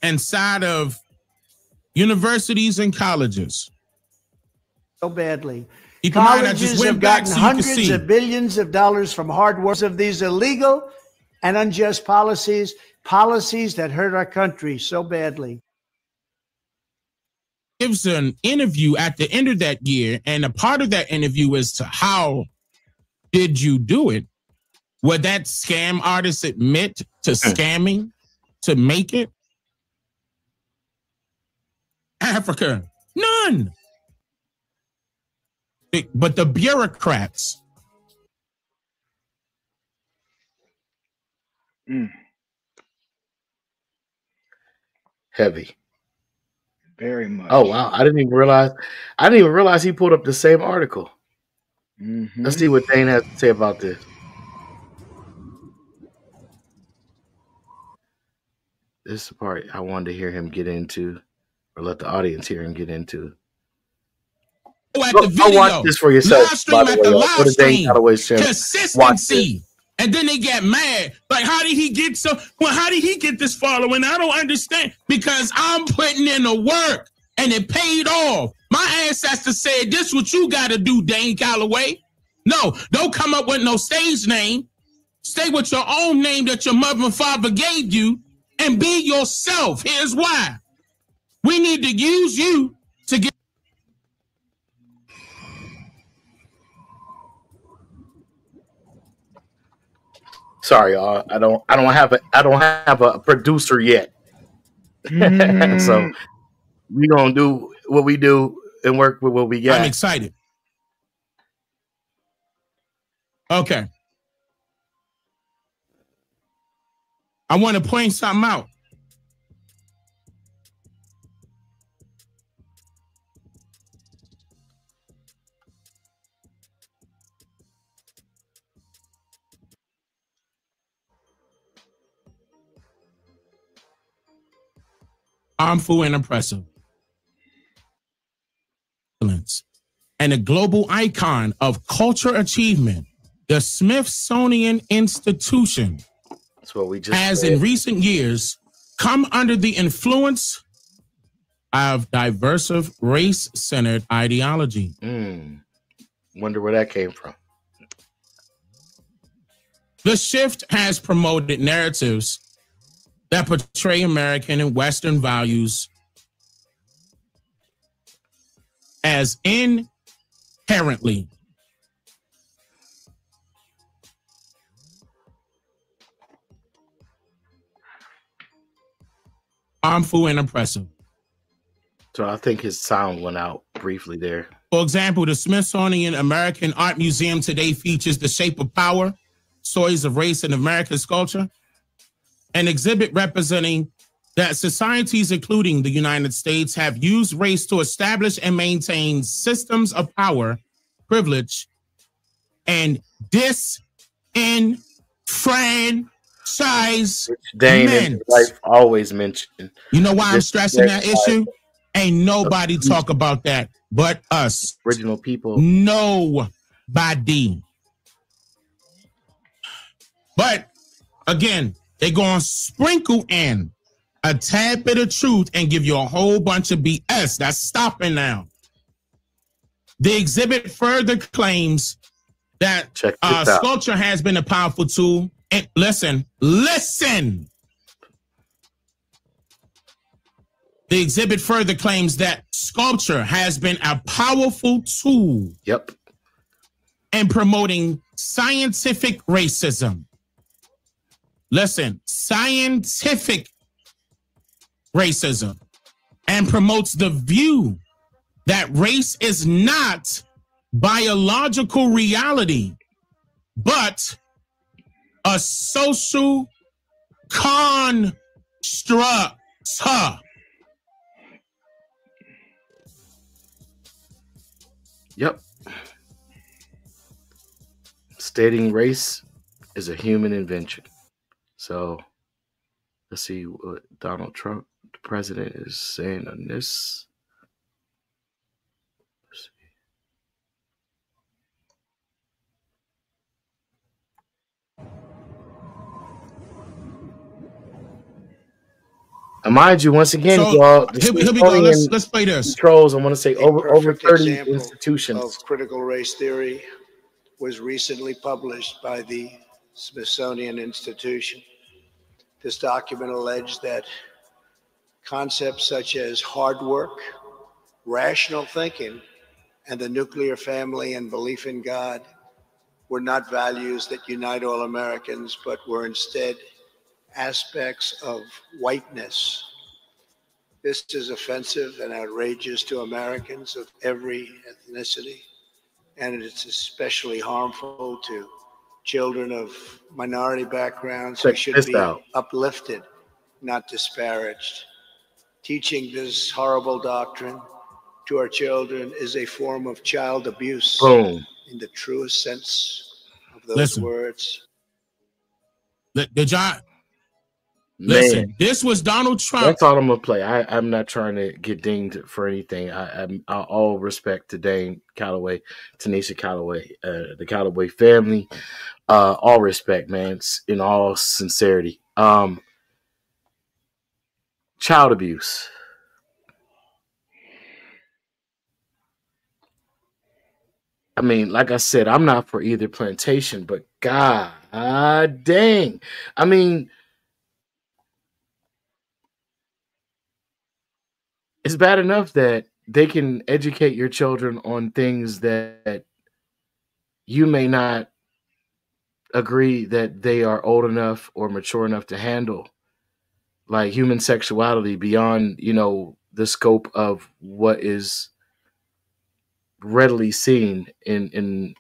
inside of universities and colleges. So badly. You can mind, I just Colleges went have back gotten so you can hundreds see. of billions of dollars from hard work of these illegal and unjust policies, policies that hurt our country so badly. Gives an interview at the end of that year, and a part of that interview is to how did you do it? Would that scam artist admit to scamming to make it? Africa, none. But the bureaucrats. Heavy. Very much. Oh wow! I didn't even realize he pulled up the same article. Mm-hmm. Let's see what Dane has to say about this. This is the part I wanted to hear him get into, or let the audience hear him get into. At the video, watch this for yourself. Live stream at the live stream. Consistency. And then they get mad. Like, how did he get how did he get this following? I don't understand. Because I'm putting in the work and it paid off. My ancestors said, this is what you got to do, Dane Calloway. No, don't come up with no stage name. Stay with your own name that your mother and father gave you and be yourself. Here's why. We need to use you to get. Sorry, y'all. I don't have a producer yet. So we gonna do what we do and work with what we got. I'm excited. Okay. I want to point something out. Harmful and oppressive. And a global icon of culture achievement, the Smithsonian Institute That's what we just has said. in recent years come under the influence of diverse race-centered ideology. Wonder where that came from. The shift has promoted narratives that portray American and Western values as inherently harmful and oppressive. So I think his sound went out briefly there. For example, the Smithsonian American Art Museum today features The Shape of Power, Stories of Race in America's Culture, an exhibit representing that societies, including the United States, have used race to establish and maintain systems of power, privilege, and disenfranchise Dane men. in his life always mentioned. You know why I'm stressing that issue? Ain't nobody talk about that but us. Original people. Nobody. But again, they gonna sprinkle in a tad bit of truth and give you a whole bunch of BS. That's stopping now. The exhibit further claims that sculpture has been a powerful tool. And listen. The exhibit further claims that sculpture has been a powerful tool. Yep. In promoting scientific racism. Listen, scientific racism, and promotes the view that race is not biological reality, but a social construct. Yep. Stating race is a human invention. So let's see what Donald Trump, the president, is saying on this. Let's see. And mind you, once again, So y'all, the here we go. Smithsonian Let's play this. controls, I want to say, A over perfect 30 example institutions. of critical race theory was recently published by the Smithsonian Institute. This document alleged that concepts such as hard work, rational thinking, and the nuclear family and belief in God were not values that unite all Americans, but were instead aspects of whiteness. This is offensive and outrageous to Americans of every ethnicity, and it's especially harmful to children of minority backgrounds who Check should this be out. uplifted, not disparaged. Teaching this horrible doctrine to our children is a form of child abuse Boom. in the truest sense of those Listen. words. Did y'all Man, listen? This was Donald Trump. that's all I'm gonna play. I'm not trying to get dinged for anything. I'm all respect to Dane Calloway, Tanisha Calloway, the Calloway family. All respect, man. It's in all sincerity. Child abuse. I mean, like I said, I'm not for either plantation, but God dang. I mean, it's bad enough that they can educate your children on things that you may not agree that they are old enough or mature enough to handle, like human sexuality beyond, the scope of what is readily seen in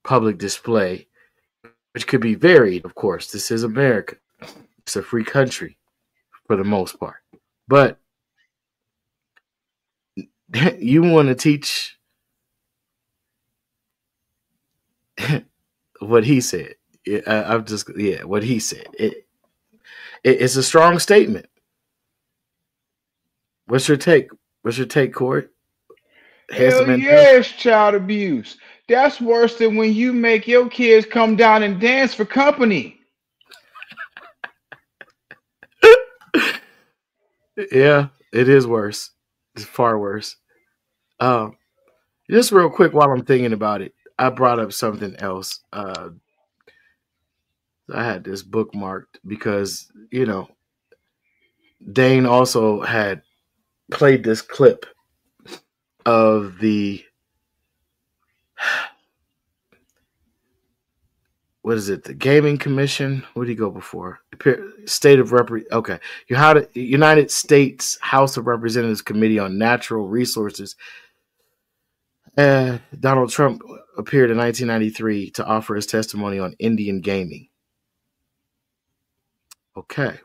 public display, which could be varied, of course. This is America. It's a free country for the most part. But you want to teach what he said. What he said. It's a strong statement. What's your take? What's your take, Corey? Hell yeah, it's child abuse. That's worse than when you make your kids come down and dance for company. Yeah, it is worse. It's far worse. Um, just real quick while I'm thinking about it, I brought up something else. I had this bookmarked because, Dane also had played this clip of the what is it? The Gaming Commission. What did he go before? State of Okay, United States House of Representatives Committee on Natural Resources. Donald Trump appeared in 1993 to offer his testimony on Indian gaming. Okay.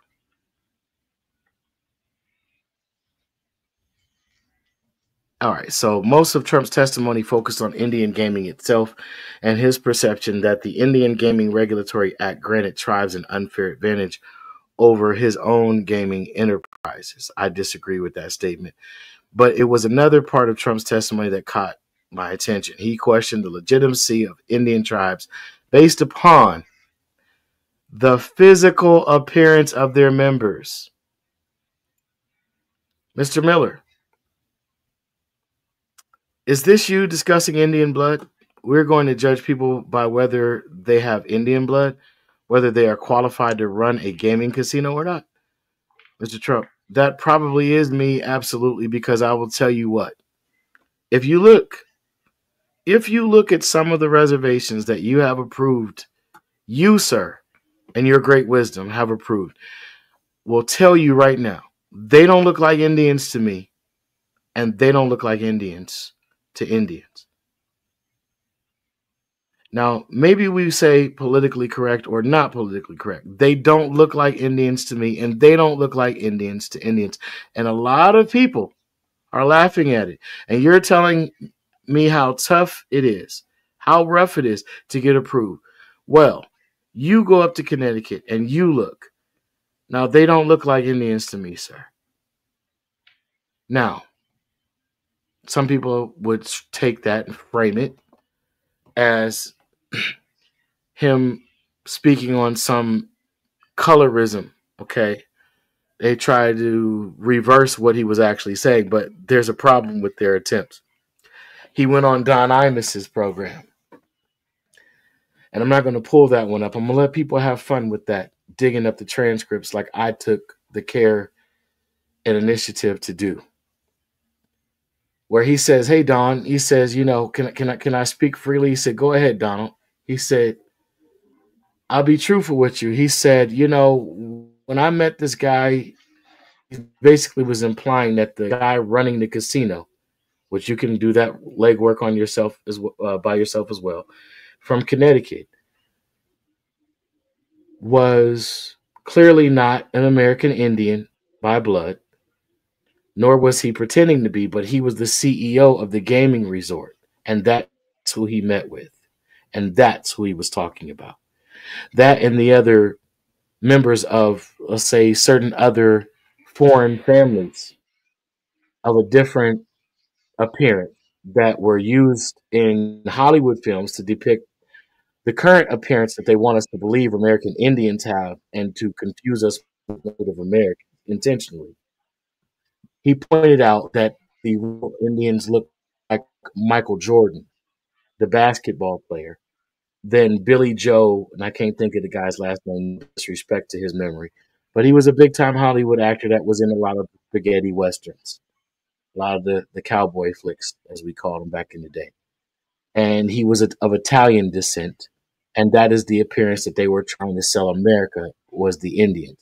All right, so most of Trump's testimony focused on Indian gaming itself and his perception that the Indian Gaming Regulatory Act granted tribes an unfair advantage over his own gaming enterprises. I disagree with that statement. But it was another part of Trump's testimony that caught my attention. He questioned the legitimacy of Indian tribes based upon the physical appearance of their members. Mr. Miller, is this you discussing Indian blood? We're going to judge people by whether they have Indian blood, whether they are qualified to run a gaming casino or not. Mr. Trump, that probably is me, absolutely, because I will tell you what. If you look at some of the reservations that you have approved, you, sir, and your great wisdom have approved, will tell you right now, they don't look like Indians to me, and they don't look like Indians to Indians. Now, maybe we say politically correct or not politically correct. They don't look like Indians to me, and they don't look like Indians to Indians. And a lot of people are laughing at it. And you're telling me how tough it is, how rough it is to get approved. Well, you go up to Connecticut and you look. Now, they don't look like Indians to me, sir. Now, some people would take that and frame it as him speaking on some colorism, okay? they try to reverse what he was actually saying, but there's a problem with their attempts. He went on Don Imus's program, and I'm not going to pull that one up. I'm going to let people have fun with that, digging up the transcripts like I took the care and initiative to do. Where he says, "Hey Don," he says, "You know, can I speak freely?" He said, "Go ahead, Donald." He said, "I'll be truthful with you." He said, "You know, when I met this guy, he basically was implying that the guy running the casino, which you can do that legwork on yourself as by yourself as well, from Connecticut, was clearly not an American Indian by blood, nor was he pretending to be, but he was the CEO of the gaming resort, and that's who he met with, and that's who he was talking about. That and the other members of, let's say, certain other foreign families of a different appearance that were used in Hollywood films to depict the current appearance that they want us to believe American Indians have and to confuse us with Native Americans intentionally. He pointed out that the real Indians look like Michael Jordan, the basketball player, then Billy Joe, and I can't think of the guy's last name, disrespect to his memory, but he was a big time Hollywood actor that was in a lot of spaghetti westerns, a lot of the cowboy flicks, as we called them back in the day. And he was of Italian descent, and that is the appearance that they were trying to sell America was the Indians.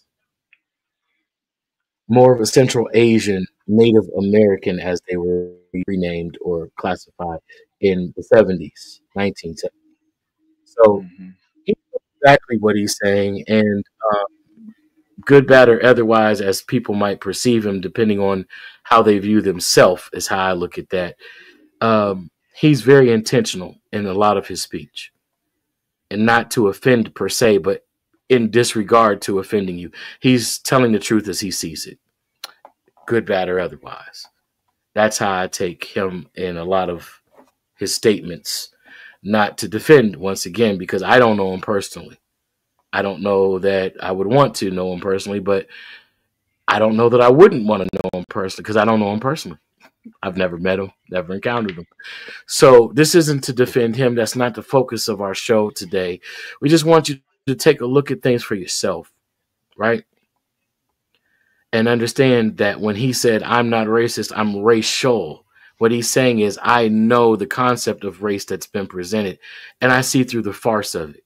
More of a Central Asian, Native American, as they were renamed or classified in the 70s, 1970s. So he knows exactly what he's saying, and good, bad, or otherwise, as people might perceive him, depending on how they view themselves, is how I look at that. He's very intentional in a lot of his speech, and not to offend per se, but in disregard to offending you. He's telling the truth as he sees it, good, bad, or otherwise. That's how I take him in a lot of his statements, not to defend once again, because I don't know him personally. I don't know that I would want to know him personally, but I don't know that I wouldn't want to know him personally because I don't know him personally. I've never met him, never encountered him. So this isn't to defend him. That's not the focus of our show today. We just want you to take a look at things for yourself, right? And understand that when he said, "I'm not racist, I'm racial," what he's saying is, I know the concept of race that's been presented, and I see through the farce of it.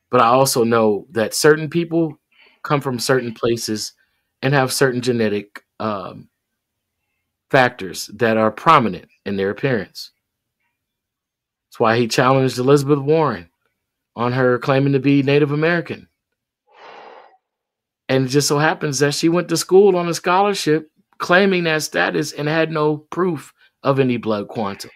But I also know that certain people come from certain places and have certain genetic factors that are prominent in their appearance. That's why he challenged Elizabeth Warren on her claiming to be Native American. And it just so happens that she went to school on a scholarship claiming that status and had no proof of any blood quantum.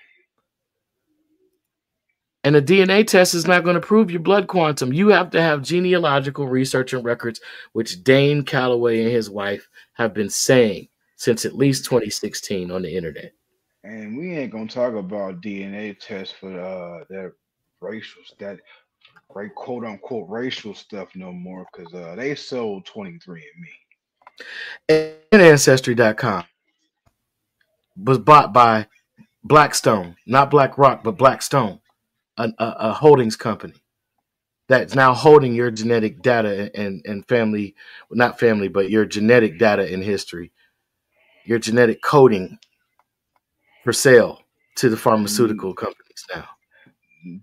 And a DNA test is not going to prove your blood quantum. You have to have genealogical research and records, which Dane Calloway and his wife have been saying since at least 2016 on the internet. And we ain't gonna talk about DNA tests for that racial that right quote unquote racial stuff no more because they sold 23andMe. And Ancestry.com was bought by Blackstone, not BlackRock, but Blackstone, a holdings company that's now holding your genetic data and family, not family, but your genetic data and history, your genetic coding for sale to the pharmaceutical companies now.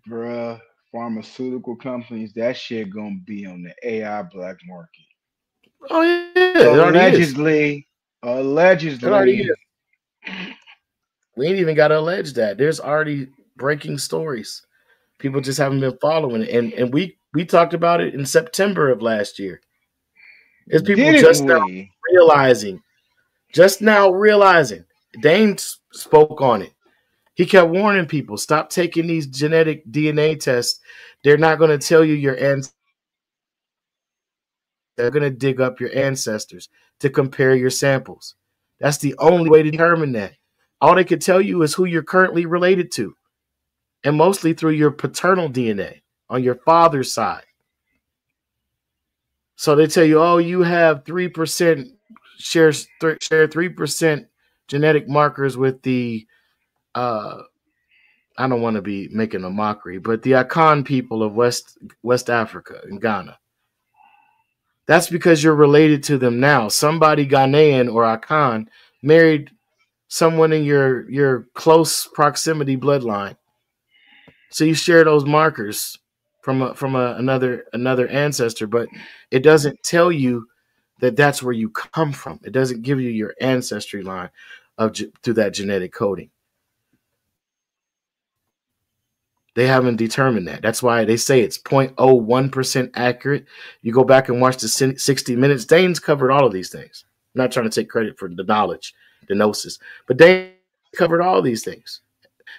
Bruh, pharmaceutical companies, that shit gonna be on the AI black market. Oh yeah, it already is. Allegedly. It already is. We ain't even got to allege that. There's already breaking stories. People just haven't been following it. And we talked about it in September of last year. There's people just now realizing. Dane spoke on it. He kept warning people, stop taking these genetic DNA tests. They're not going to tell you your ancestors. They're going to dig up your ancestors to compare your samples. That's the only way to determine that. All they could tell you is who you're currently related to, and mostly through your paternal DNA on your father's side. So they tell you, oh, you have 3% share 3% genetic markers with the I don't want to be making a mockery, but the Akan people of West Africa and Ghana. That's because you're related to them now. Somebody Ghanaian or Akan married someone in your close proximity bloodline. So you share those markers from another ancestor, but it doesn't tell you that that's where you come from. It doesn't give you your ancestry line through that genetic coding. They haven't determined that. That's why they say it's 0.01% accurate. You go back and watch the 60 Minutes. Dane's covered all of these things. I'm not trying to take credit for the knowledge, the gnosis, but Dane covered all these things.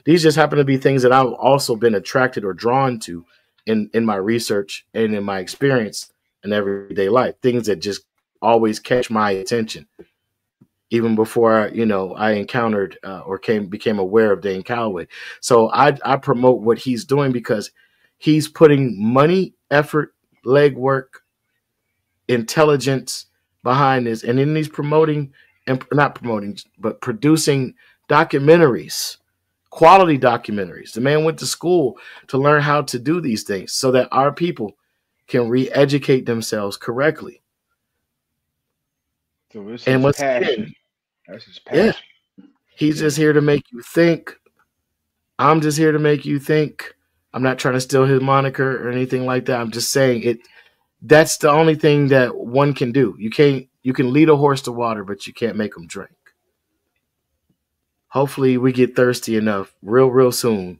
These just happen to be things that I've also been attracted or drawn to in my research and in my experience in everyday life. Things that just always catch my attention, even before I encountered or became aware of Dane Calloway. So I promote what he's doing because he's putting money, effort, legwork, intelligence behind this, and then he's producing documentaries, quality documentaries. The man went to school to learn how to do these things so that our people can re-educate themselves correctly. So it's his passion. That's his passion. Yeah. He's just here to make you think. I'm just here to make you think. I'm not trying to steal his moniker or anything like that. I'm just saying it. That's the only thing that one can do. You can lead a horse to water, but you can't make him drink. Hopefully we get thirsty enough real soon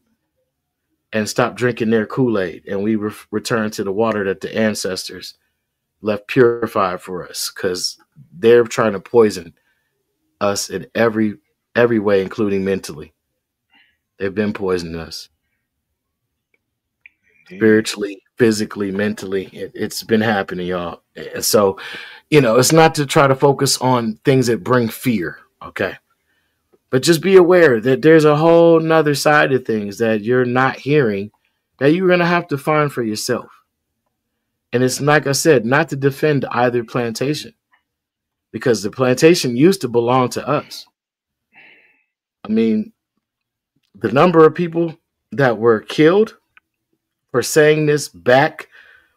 and stop drinking their Kool-Aid, and we return to the water that the ancestors left purified for us, because they're trying to poison us in every way, including mentally. They've been poisoning us. Spiritually, physically, mentally. It's been happening, y'all. And so, it's not to try to focus on things that bring fear, okay? But just be aware that there's a whole nother side of things that you're not hearing that you're going to have to find for yourself. And it's, like I said, not to defend either plantation, because the plantation used to belong to us. I mean, the number of people that were killed for saying this back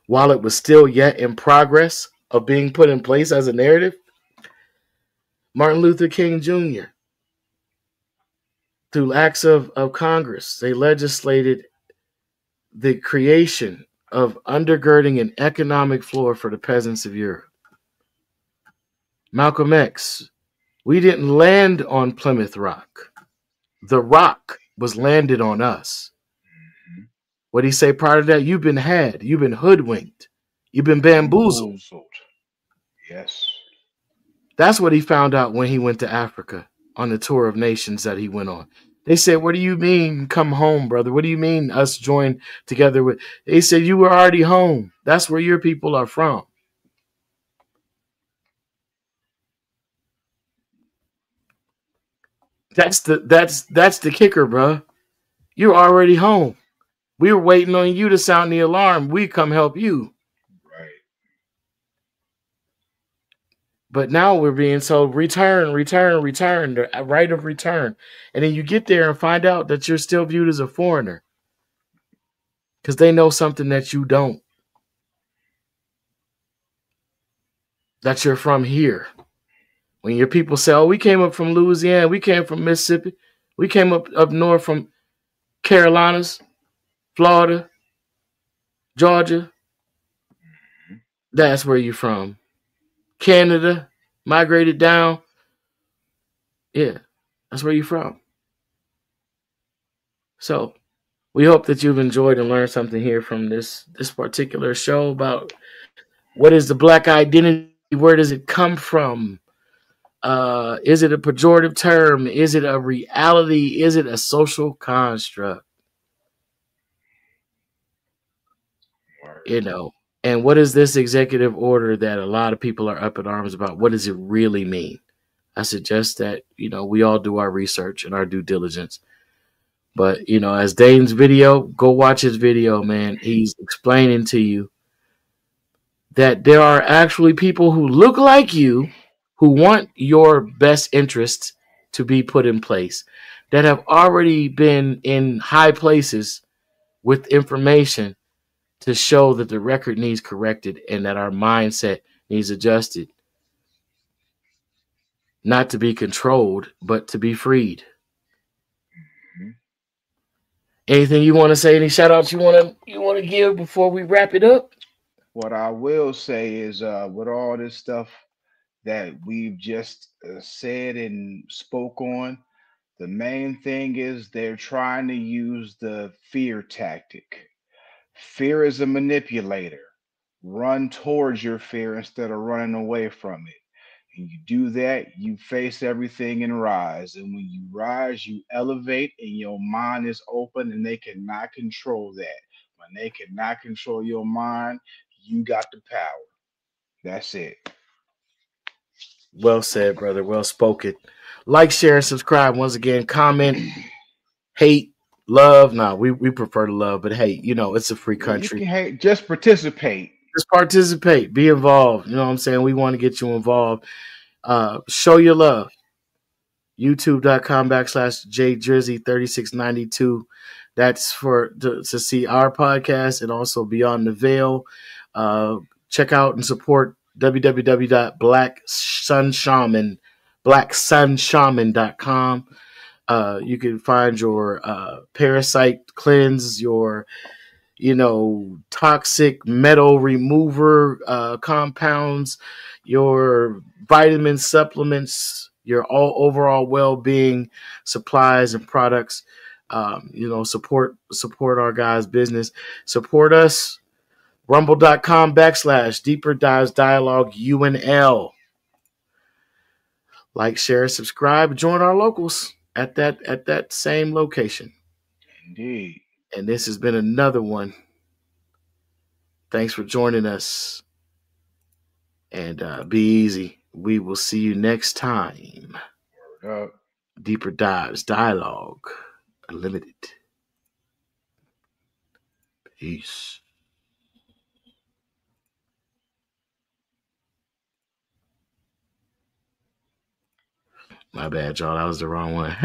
while it was still yet in progress of being put in place as a narrative. Martin Luther King Jr., through acts of Congress, they legislated the creation of undergirding an economic floor for the peasants of Europe. Malcolm X, we didn't land on Plymouth Rock. The rock was landed on us. What did he say prior to that? You've been had. You've been hoodwinked. You've been bamboozled. Yes. That's what he found out when he went to Africa on the tour of nations that he went on. They said, what do you mean come home, brother? What do you mean us join together with? They said, you were already home. That's where your people are from. That's the kicker, bro. You're already home. We were waiting on you to sound the alarm. We come help you. Right. But now we're being told return, the right of return. And then you get there and find out that you're still viewed as a foreigner, because they know something that you don't. That you're from here. When your people say, oh, we came up from Louisiana, we came from Mississippi, we came up north from Carolinas, Florida, Georgia. That's where you're from. Canada, migrated down. Yeah, that's where you're from. So we hope that you've enjoyed and learned something here from this particular show about what is the Black identity, where does it come from? Is it a pejorative term? Is it a reality? Is it a social construct? And what is this executive order that a lot of people are up in arms about? What does it really mean? I suggest that, we all do our research and our due diligence. But, as Dane's video, go watch his video, man. He's explaining to you that there are actually people who look like you, who want your best interests to be put in place, that have already been in high places with information to show that the record needs corrected and that our mindset needs adjusted, not to be controlled, but to be freed. Anything you want to say? Any shout outs you want to give before we wrap it up? What I will say is, with all this stuff that we've just said and spoke on, the main thing is they're trying to use the fear tactic. Fear is a manipulator. Run towards your fear instead of running away from it. And you do that, you face everything and rise. And when you rise, you elevate and your mind is open and they cannot control that. When they cannot control your mind, you got the power. That's it. Well said, brother. Well spoken. Like, share, and subscribe. Once again, comment, hate, love. Nah, we prefer to love, but hey, it's a free Yeah, you country. can hate, just participate. Just participate. Be involved. You know what I'm saying? We want to get you involved. Show your love. YouTube.com/JDrizzy3692. That's to see our podcast and also Beyond the Veil. Check out and support blacksunshaman.com. You can find your parasite cleanse, your toxic metal remover compounds, your vitamin supplements, your all overall well-being supplies and products. Support our guys' business. Support us. Rumble.com/Deeper Dives Dialogue UNL. Like, share, subscribe, join our locals at that same location. Indeed. And this has been another one. Thanks for joining us. And be easy. We will see you next time. Word up. Deeper Dives Dialogue Unlimited. Peace. My bad, y'all. That was the wrong one.